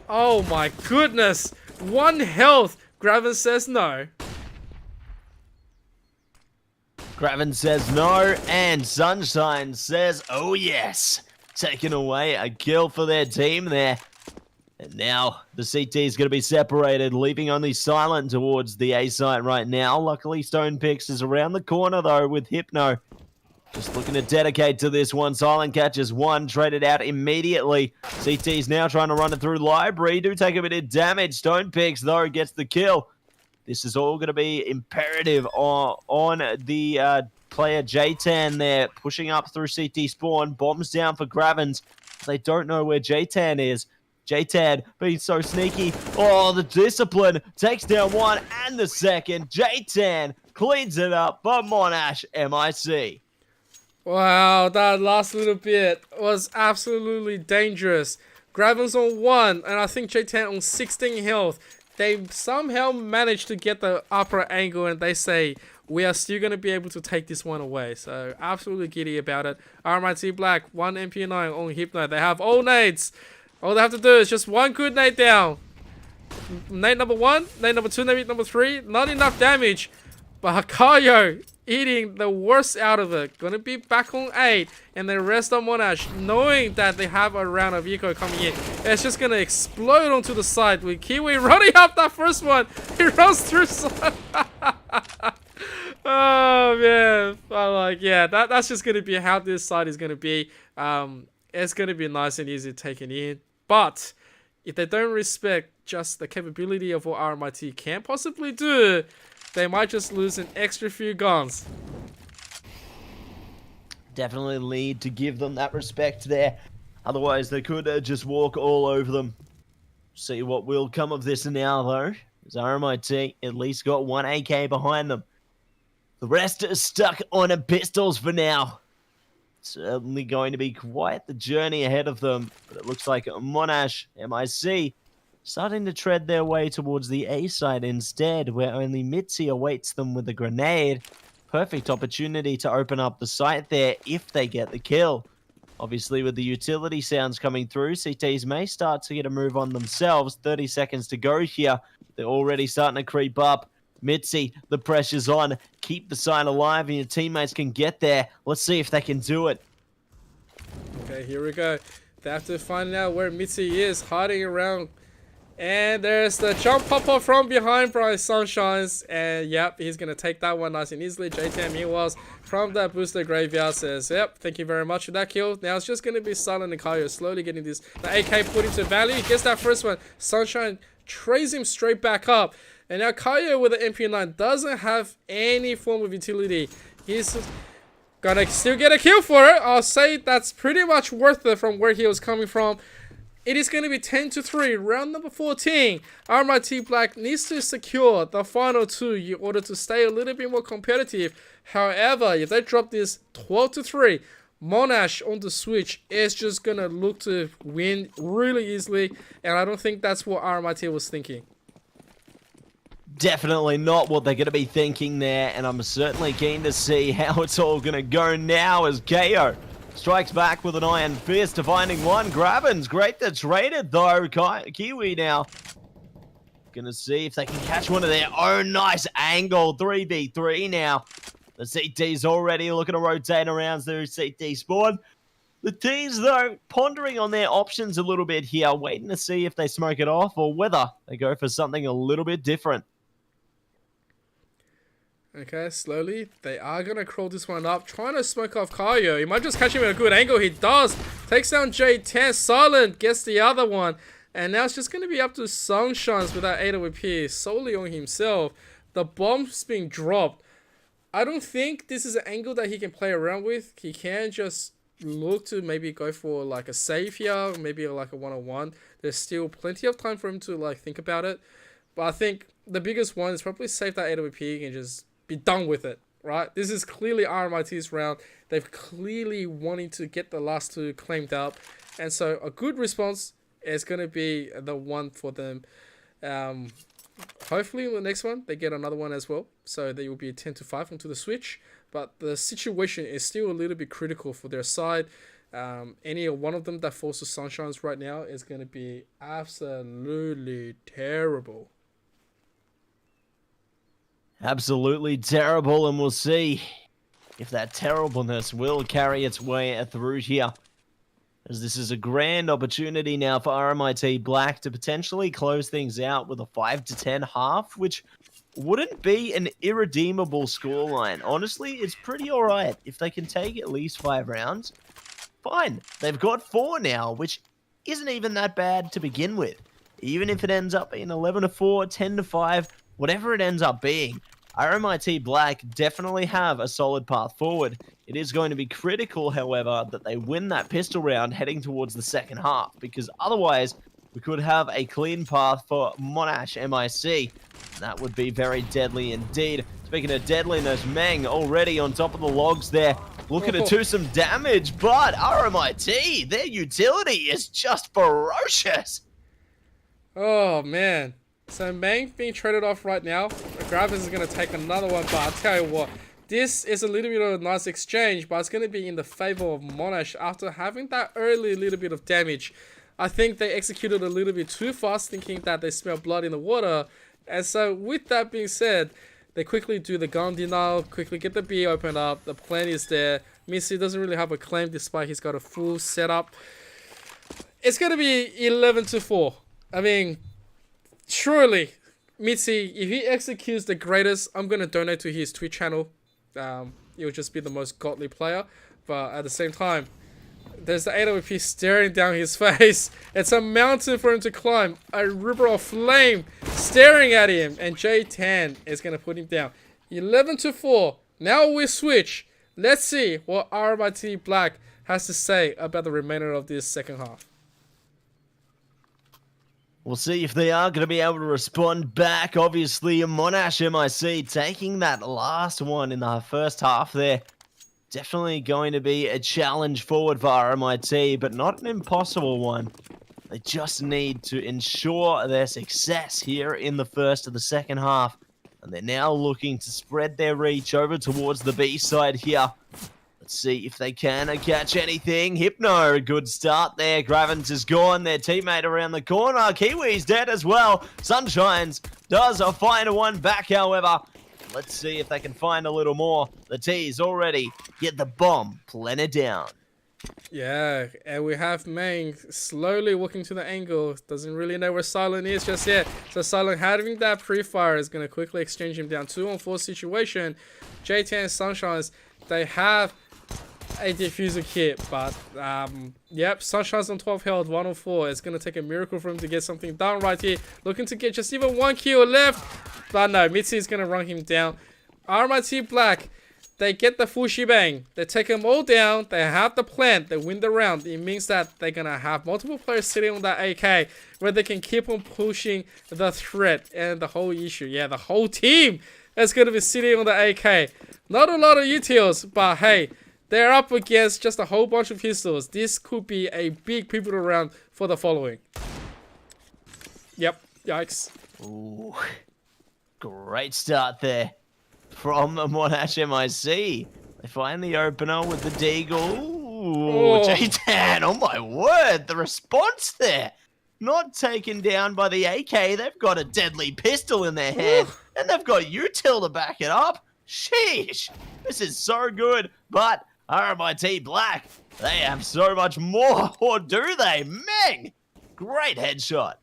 oh my goodness, 1 health. Graven says no. Graven says no, and Sunshine says, oh yes. Taking away a kill for their team there. And now the CT is going to be separated, leaving only Silent towards the A site right now. Luckily, Stonepix is around the corner, though, with Hypno. Just looking to dedicate to this one. Silent catches one, traded out immediately. CT's now trying to run it through Library. Do take a bit of damage. Stonepix, though, gets the kill. This is all going to be imperative on the player J-Tan there, pushing up through CT spawn. Bombs down for Gravens. They don't know where J-Tan is. J-Tan being so sneaky. Oh, the discipline takes down one and the second. J-Tan cleans it up for Monash MIC. Wow, that last little bit was absolutely dangerous. Graven's on 1, and I think J-Tan on 16 health. They somehow managed to get the upper angle, and they say, we are still going to be able to take this one away. So, absolutely giddy about it. RMIT Black, 1 MP9 on Hypno. They have all nades. All they have to do is just 1 good nade down. Nade number 1, nade number 2, nade number 3. Not enough damage. But Hakayo eating the worst out of it. Gonna be back on 8. And the rest of Monash, knowing that they have a round of eco coming in, it's just gonna explode onto the side with Kiwi running up that first one. He runs through side. Oh man. I'm like, yeah, that's just gonna be how this side is gonna be. It's gonna be nice and easy taken in. But if they don't respect just the capability of what RMIT can possibly do, they might just lose an extra few guns. Definitely need to give them that respect there. Otherwise, they could just walk all over them. See what will come of this now, though. As RMIT at least got 1 AK behind them. The rest are stuck on pistols for now. Certainly going to be quite the journey ahead of them. But it looks like Monash MIC starting to tread their way towards the A side instead, where only Mitzi awaits them with a grenade. Perfect opportunity to open up the site there if they get the kill. Obviously, with the utility sounds coming through, CTs may start to get a move on themselves. 30 seconds to go here. They're already starting to creep up. Mitzi, the pressure's on. Keep the site alive and your teammates can get there. Let's see if they can do it. Okay, here we go. They have to find out where Mitzi is, hiding around. And there's the jump pop-up from behind by Sunshines. And yep, he's going to take that one nice and easily. J-Tam meanwhile from that booster graveyard says, yep, thank you very much for that kill. Now it's just going to be Silent and Kaio slowly getting this. The AK put into value. He gets that first one. Sunshine trays him straight back up. And now Kaio with the MP9 doesn't have any form of utility. He's gonna still get a kill for it. I'll say that's pretty much worth it from where he was coming from. It is going to be 10-3, round number 14. RMIT Black needs to secure the final 2 in order to stay a little bit more competitive. However, if they drop this 12-3, Monash on the switch is just going to look to win really easily. And I don't think that's what RMIT was thinking. Definitely not what they're going to be thinking there. And I'm certainly keen to see how it's all going to go now as KO strikes back with an iron fist to finding one. Graven's great to trade it though. Kiwi now gonna see if they can catch one of their own. Nice angle. 3v3 now. The CT's already looking to rotate around through CT spawn. The T's though pondering on their options a little bit here, waiting to see if they smoke it off or whether they go for something a little bit different. Okay, slowly, they are going to crawl this one up, trying to smoke off Kaio. He might just catch him at a good angle. He does. Takes down J10. Silent gets the other one. And now it's just going to be up to Sunshines with that AWP solely on himself. The bomb's being dropped. I don't think this is an angle that he can play around with. He can just look to maybe go for like a save here, maybe like a one-on-one. There's still plenty of time for him to like think about it. But I think the biggest one is probably save that AWP and just be done with it, right? This is clearly RMIT's round. They've clearly wanting to get the last 2 claimed up. And so a good response is going to be the one for them. Hopefully in the next one they get another one as well, so they will be 10-5 onto the switch. But the situation is still a little bit critical for their side. Any one of them that falls to Sunshines right now is going to be absolutely terrible. Absolutely terrible, and we'll see if that terribleness will carry its way through here. As this is a grand opportunity now for RMIT Black to potentially close things out with a 5-10 half, which wouldn't be an irredeemable scoreline. Honestly, it's pretty alright. If they can take at least 5 rounds, fine. They've got 4 now, which isn't even that bad to begin with. Even if it ends up being 11-4, 10-5, whatever it ends up being, RMIT Black definitely have a solid path forward. It is going to be critical, however, that they win that pistol round heading towards the second half, because otherwise we could have a clean path for Monash MIC. That would be very deadly indeed. Speaking of deadliness, Meng already on top of the logs there, looking to do some damage, but RMIT, their utility is just ferocious. Oh man. So Meng being traded off right now. Gravis is going to take another one, but I'll tell you what, this is a little bit of a nice exchange, but it's going to be in the favor of Monash after having that early little bit of damage. I think they executed a little bit too fast, thinking that they smell blood in the water. And so with that being said, they quickly do the gun denial, quickly get the B opened up, the plan is there. Missy doesn't really have a claim despite he's got a full setup. It's going to be 11-4. I mean, surely, Mitzi, if he executes the greatest, I'm going to donate to his Twitch channel. He'll just be the most godly player. But at the same time, there's the AWP staring down his face. It's a mountain for him to climb. A river of flame staring at him. And J10 is going to put him down. 11-4. Now we switch. Let's see what RMIT Black has to say about the remainder of this second half. We'll see if they are going to be able to respond back. Obviously, Monash MIC taking that last one in the first half there. Definitely going to be a challenge forward for RMIT, but not an impossible one. They just need to ensure their success here in the first of the second half. And they're now looking to spread their reach over towards the B side here. Let's see if they can catch anything. Hypno, good start there. Gravins is gone. Their teammate around the corner. Kiwi's dead as well. Sunshines does find one back, however. Let's see if they can find a little more. The T's already get the bomb planted down. Yeah, and we have Meng slowly walking to the angle. Doesn't really know where Silent is just yet. So Silent having that pre-fire is going to quickly exchange him down. 2-on-4 situation. J10 and Sunshines, they have a diffuser kit, but yep, Sunshine's on 12 health, 1-on-4. It's gonna take a miracle for him to get something done right here. Looking to get just even 1 kill left, but no, Mitzi is gonna run him down. RMIT Black, they get the full shebang. They take them all down. They have the plant. They win the round. It means that they're gonna have multiple players sitting on that AK where they can keep on pushing the threat and the whole issue. Yeah, the whole team is gonna be sitting on the AK. Not a lot of utils, but hey, they're up against just a whole bunch of pistols. This could be a big pivotal round for the following. Yep. Yikes. Ooh. Great start there from Monash MIC. They find the opener with the deagle. Ooh, J10. Oh my word. The response there. Not taken down by the AK. They've got a deadly pistol in their hand. And they've got util to back it up. Sheesh. This is so good. But RMIT Black, they have so much more, or do they? Meng! Great headshot.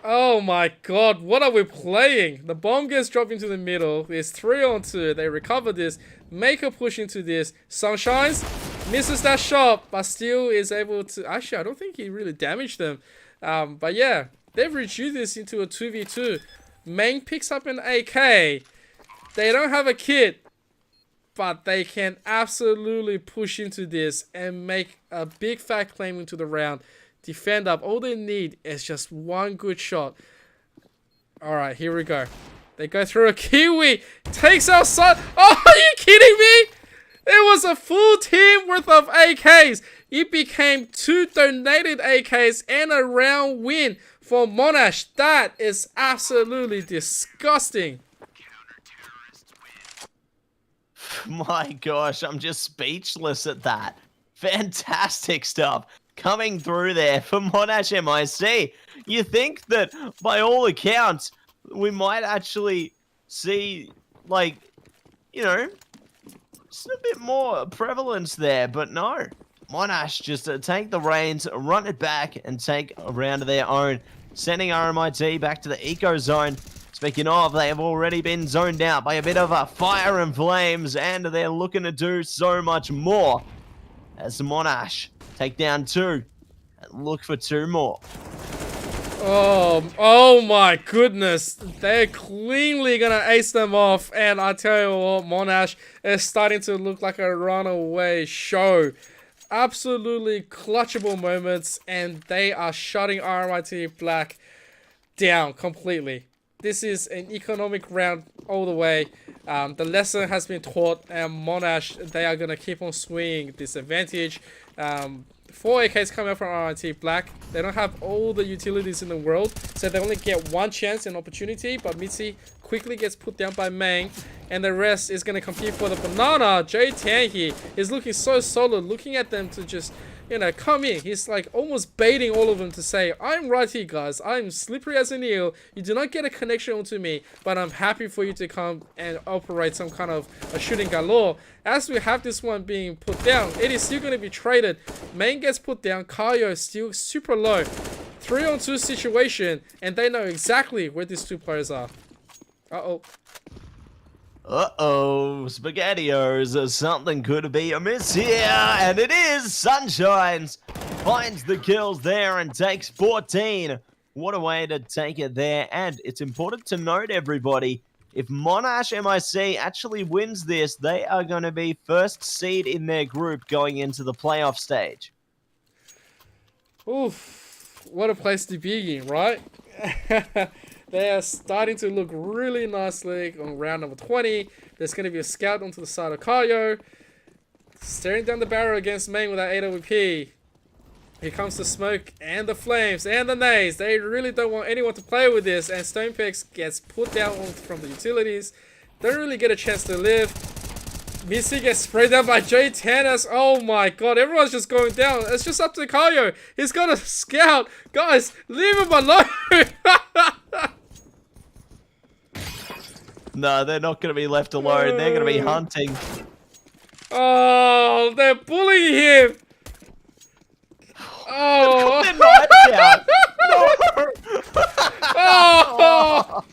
Oh my god, what are we playing? The bomb gets dropped into the middle. It's 3-on-2. They recover this, make a push into this. Sunshines misses that shot, but still is able to... Actually, I don't think he really damaged them. But yeah, they've reduced this into a 2v2. Meng picks up an AK. They don't have a kit, but they can absolutely push into this and make a big fat claim into the round. Defend up. All they need is just one good shot. Alright, here we go. They go through a Kiwi. Takes outside. Oh, are you kidding me? It was a full team worth of AKs. It became 2 donated AKs and a round win for Monash. That is absolutely disgusting. My gosh, I'm just speechless at that. Fantastic stuff coming through there for Monash MIC. You think that by all accounts, we might actually see, like, you know, just a bit more prevalence there, but no. Monash just take the reins, run it back, and take a round of their own, sending RMIT back to the eco zone. Speaking of, they have already been zoned out by a bit of a fire and flames, and they're looking to do so much more as Monash take down 2 and look for 2 more. Oh my goodness. They're cleanly gonna ace them off, and I tell you what, Monash is starting to look like a runaway show. Absolutely clutchable moments, and they are shutting RMIT Black down completely. This is an economic round all the way. The lesson has been taught, and Monash, they are going to keep on swinging this advantage. 4 AKs coming out from RMIT Black. They don't have all the utilities in the world, so they only get 1 chance and opportunity, but Mitzi quickly gets put down by Mang, and the rest is going to compete for the banana. J10 here is looking so solid, looking at them to just, you know, come in. He's like almost baiting all of them to say, I'm right here, guys. I'm slippery as an eel. You do not get a connection onto me, but I'm happy for you to come and operate some kind of a shooting galore. As we have this one being put down, it is still going to be traded. Main gets put down. Kayo is still super low. 3-on-2 situation, and they know exactly where these 2 players are. Uh-oh. Uh-oh, SpaghettiOs, something could be amiss here, and it is! Sunshines finds the kills there and takes 14. What a way to take it there, and it's important to note, everybody, if Monash MIC actually wins this, they are going to be first seed in their group going into the playoff stage. Oof, what a place to be in, right? They are starting to look really nicely on round number 20. There's going to be a scout onto the side of Kayo. Staring down the barrel against Main with that AWP. Here comes the smoke and the flames and the nades. They really don't want anyone to play with this. And Stonepix gets put down from the utilities. Don't really get a chance to live. Missy gets sprayed down by J10. Oh my god, everyone's just going down. It's just up to Kayo. He's got a scout. Guys, leave him alone. No, they're not going to be left alone. They're going to be hunting. Oh, they're bullying him. Oh. Put their knives out. No.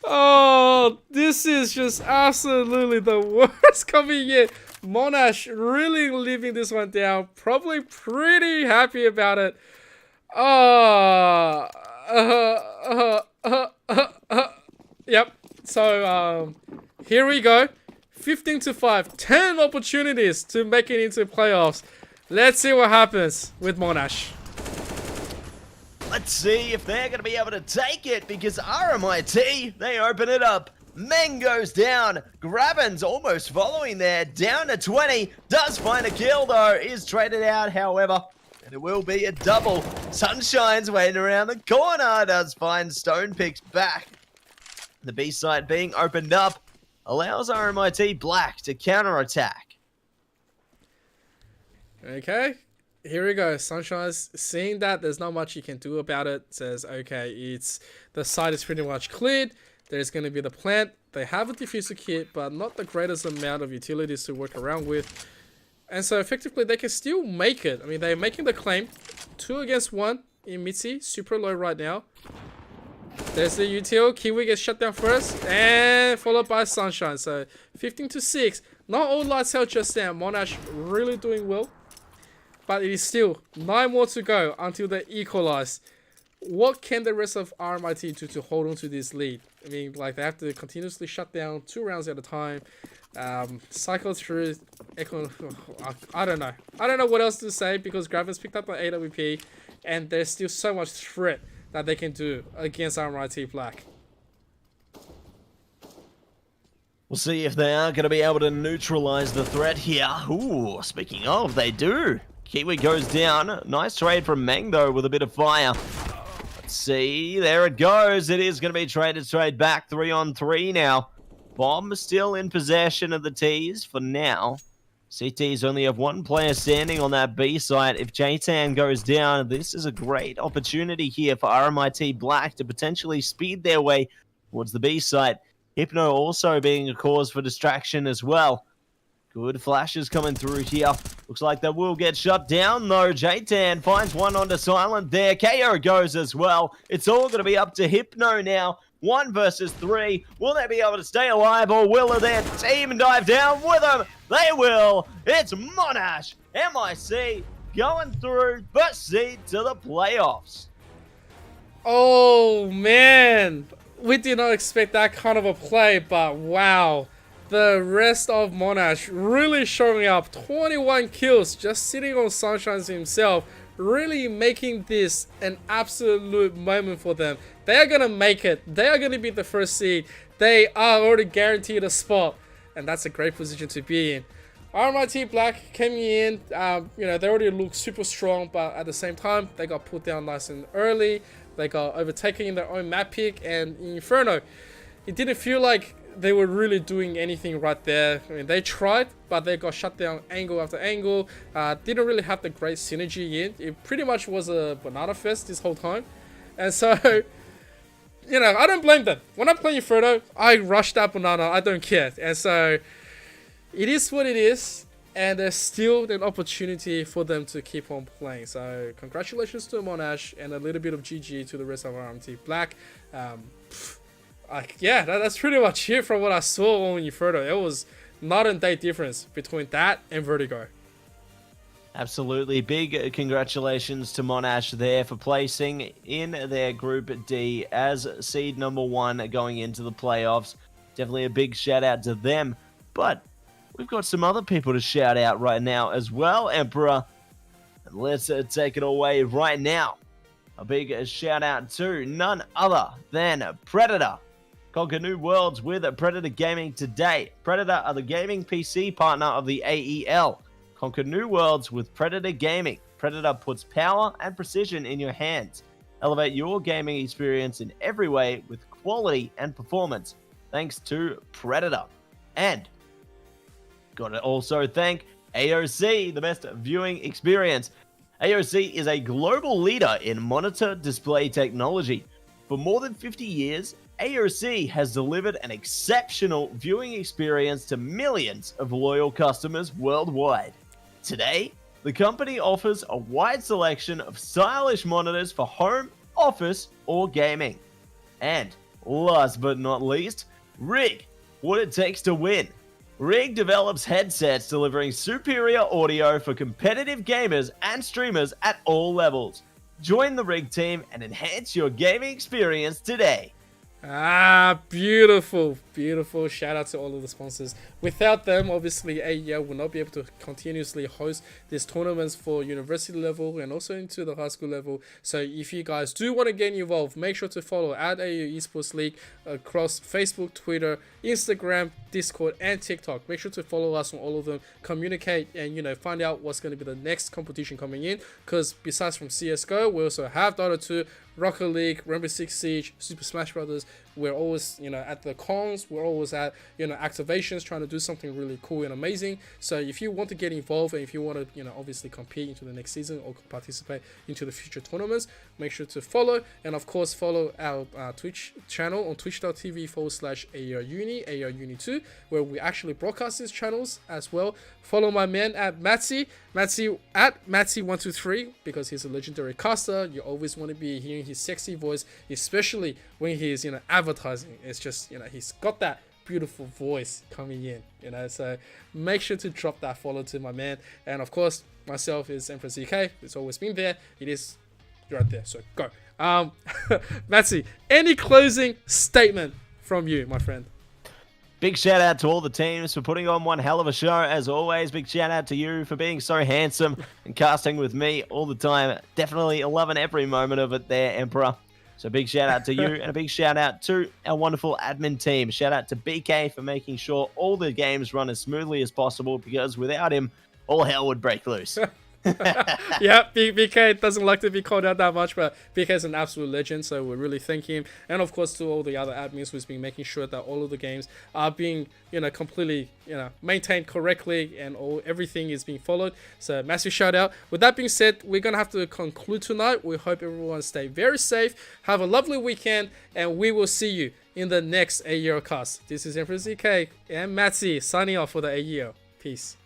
Oh, this is just absolutely the worst coming in. Monash really leaving this one down. Probably pretty happy about it. Yep. So, here we go. 15-5. 10 opportunities to make it into playoffs. Let's see what happens with Monash. Let's see if they're going to be able to take it, because RMIT, they open it up. Meng goes down. Graben's almost following there. Down to 20. Does find a kill, though. Is traded out, however. And it will be a double. Sunshine's waiting around the corner. Does find Stonepix back. The B side being opened up allows RMIT Black to counterattack. Okay. Here we go. Sunshine's seeing that there's not much you can do about it. Says, okay, the site is pretty much cleared. There's going to be the plant. They have a diffuser kit, but not the greatest amount of utilities to work around with. And so effectively, they can still make it. I mean, they're making the claim. 2 against 1 in Mitzi. Super low right now. There's the util. Kiwi gets shut down first. And followed by Sunshine. So 15-6. Not all lights out just now. Monash really doing well. But it is still 9 more to go until they equalize. What can the rest of RMIT do to hold on to this lead? I mean, like, they have to continuously shut down 2 rounds at a time. Cycle through. I don't know. I don't know what else to say, because Graven's picked up an AWP. And there's still so much threat that they can do against RMIT Black. We'll see if they are going to be able to neutralize the threat here. Ooh, speaking of, they do. Kiwi goes down. Nice trade from Meng, though, with a bit of fire. Let's see. There it goes. It is going to be traded straight back 3-on-3 now. Bomb still in possession of the T's for now. CTs only have one player standing on that B site. If J-Tan goes down, this is a great opportunity here for RMIT Black to potentially speed their way towards the B site. Hypno also being a cause for distraction as well. Good flashes coming through here. Looks like that will get shut down though. J-Tan finds one onto silent there. KO goes as well. It's all going to be up to Hypno now. 1 versus 3. Will they be able to stay alive, or will their team dive down with them? They will. It's Monash MIC going through first seed to the playoffs. Oh man, we did not expect that kind of a play, but wow. The rest of Monash really showing up. 21 kills, just sitting on Sunshines himself, really making this an absolute moment for them. They are going to make it. They are going to be the first seed. They are already guaranteed a spot, and that's a great position to be in. RMIT Black came in, they already look super strong, but at the same time, they got put down nice and early. They got overtaken in their own map pick, and in Inferno, it didn't feel like they were really doing anything right there. I mean, they tried, but they got shut down angle after angle. Didn't really have the great synergy in. It pretty much was a banana fest this whole time. And so, I don't blame them. When I play Inferno, I rush that banana. I don't care. And so, it is what it is. And there's still an opportunity for them to keep on playing. So, congratulations to Monash, and a little bit of GG to the rest of RMT Black. That's pretty much it from what I saw on Inferno. It was night and day difference between that and Vertigo. Absolutely. Big congratulations to Monash there for placing in their Group D as seed number 1 going into the playoffs. Definitely a big shout out to them. But we've got some other people to shout out right now as well, Emperor. And let's take it away right now. A big shout out to none other than Predator. Conquer new worlds with Predator Gaming today. Predator are the gaming PC partner of the AEL. Conquer new worlds with Predator Gaming. Predator puts power and precision in your hands. Elevate your gaming experience in every way with quality and performance, thanks to Predator. And gotta also thank AOC, the best viewing experience. AOC is a global leader in monitor display technology. For more than 50 years, AOC has delivered an exceptional viewing experience to millions of loyal customers worldwide. Today, the company offers a wide selection of stylish monitors for home, office, or gaming. And last but not least, Rig, what it takes to win. Rig develops headsets delivering superior audio for competitive gamers and streamers at all levels. Join the Rig team and enhance your gaming experience today. Beautiful, beautiful. Shout out to all of the sponsors. Without them, obviously, AEL will not be able to continuously host these tournaments for university level and also into the high school level. So if you guys do want to get involved, make sure to follow at AEL Esports League across Facebook, Twitter, Instagram, Discord, and TikTok. Make sure to follow us on all of them, communicate, and find out what's going to be the next competition coming in. Because besides from CSGO, we also have Dota 2, Rocket League, Rainbow Six Siege, Super Smash Brothers. We're always, at the cons. We're always at, activations, trying to do something really cool and amazing. So if you want to get involved and if you want to, obviously compete into the next season or participate into the future tournaments, make sure to follow. And of course, follow our Twitch channel on twitch.tv/AEL Uni, AEL Uni 2, where we actually broadcast these channels as well. Follow my man at Matsy at Matsy123, because he's a legendary caster. You always want to be hearing his sexy voice, especially when he's advertising. It's just he's got that beautiful voice coming in, so make sure to drop that follow to my man. And of course, myself is Emperor ZK. It's always been there. It is right there, so go. Matsy, any closing statement from you, my friend? Big shout out to all the teams for putting on one hell of a show as always. Big shout out to you for being so handsome and casting with me all the time. Definitely loving every moment of it there, Emperor. So big shout out to you, and a big shout out to our wonderful admin team. Shout out to BK for making sure all the games run as smoothly as possible, because without him, all hell would break loose. Yeah, BK doesn't like to be called out that much, but BK is an absolute legend, so we really thank him. And of course to all the other admins who's been making sure that all of the games are being, completely, maintained correctly, and everything is being followed. So massive shout out. With that being said, we're gonna have to conclude tonight. We hope everyone stay very safe, have a lovely weekend, and we will see you in the next AEL cast. This is Emperor ZK and Matsy signing off for the AEL. Peace.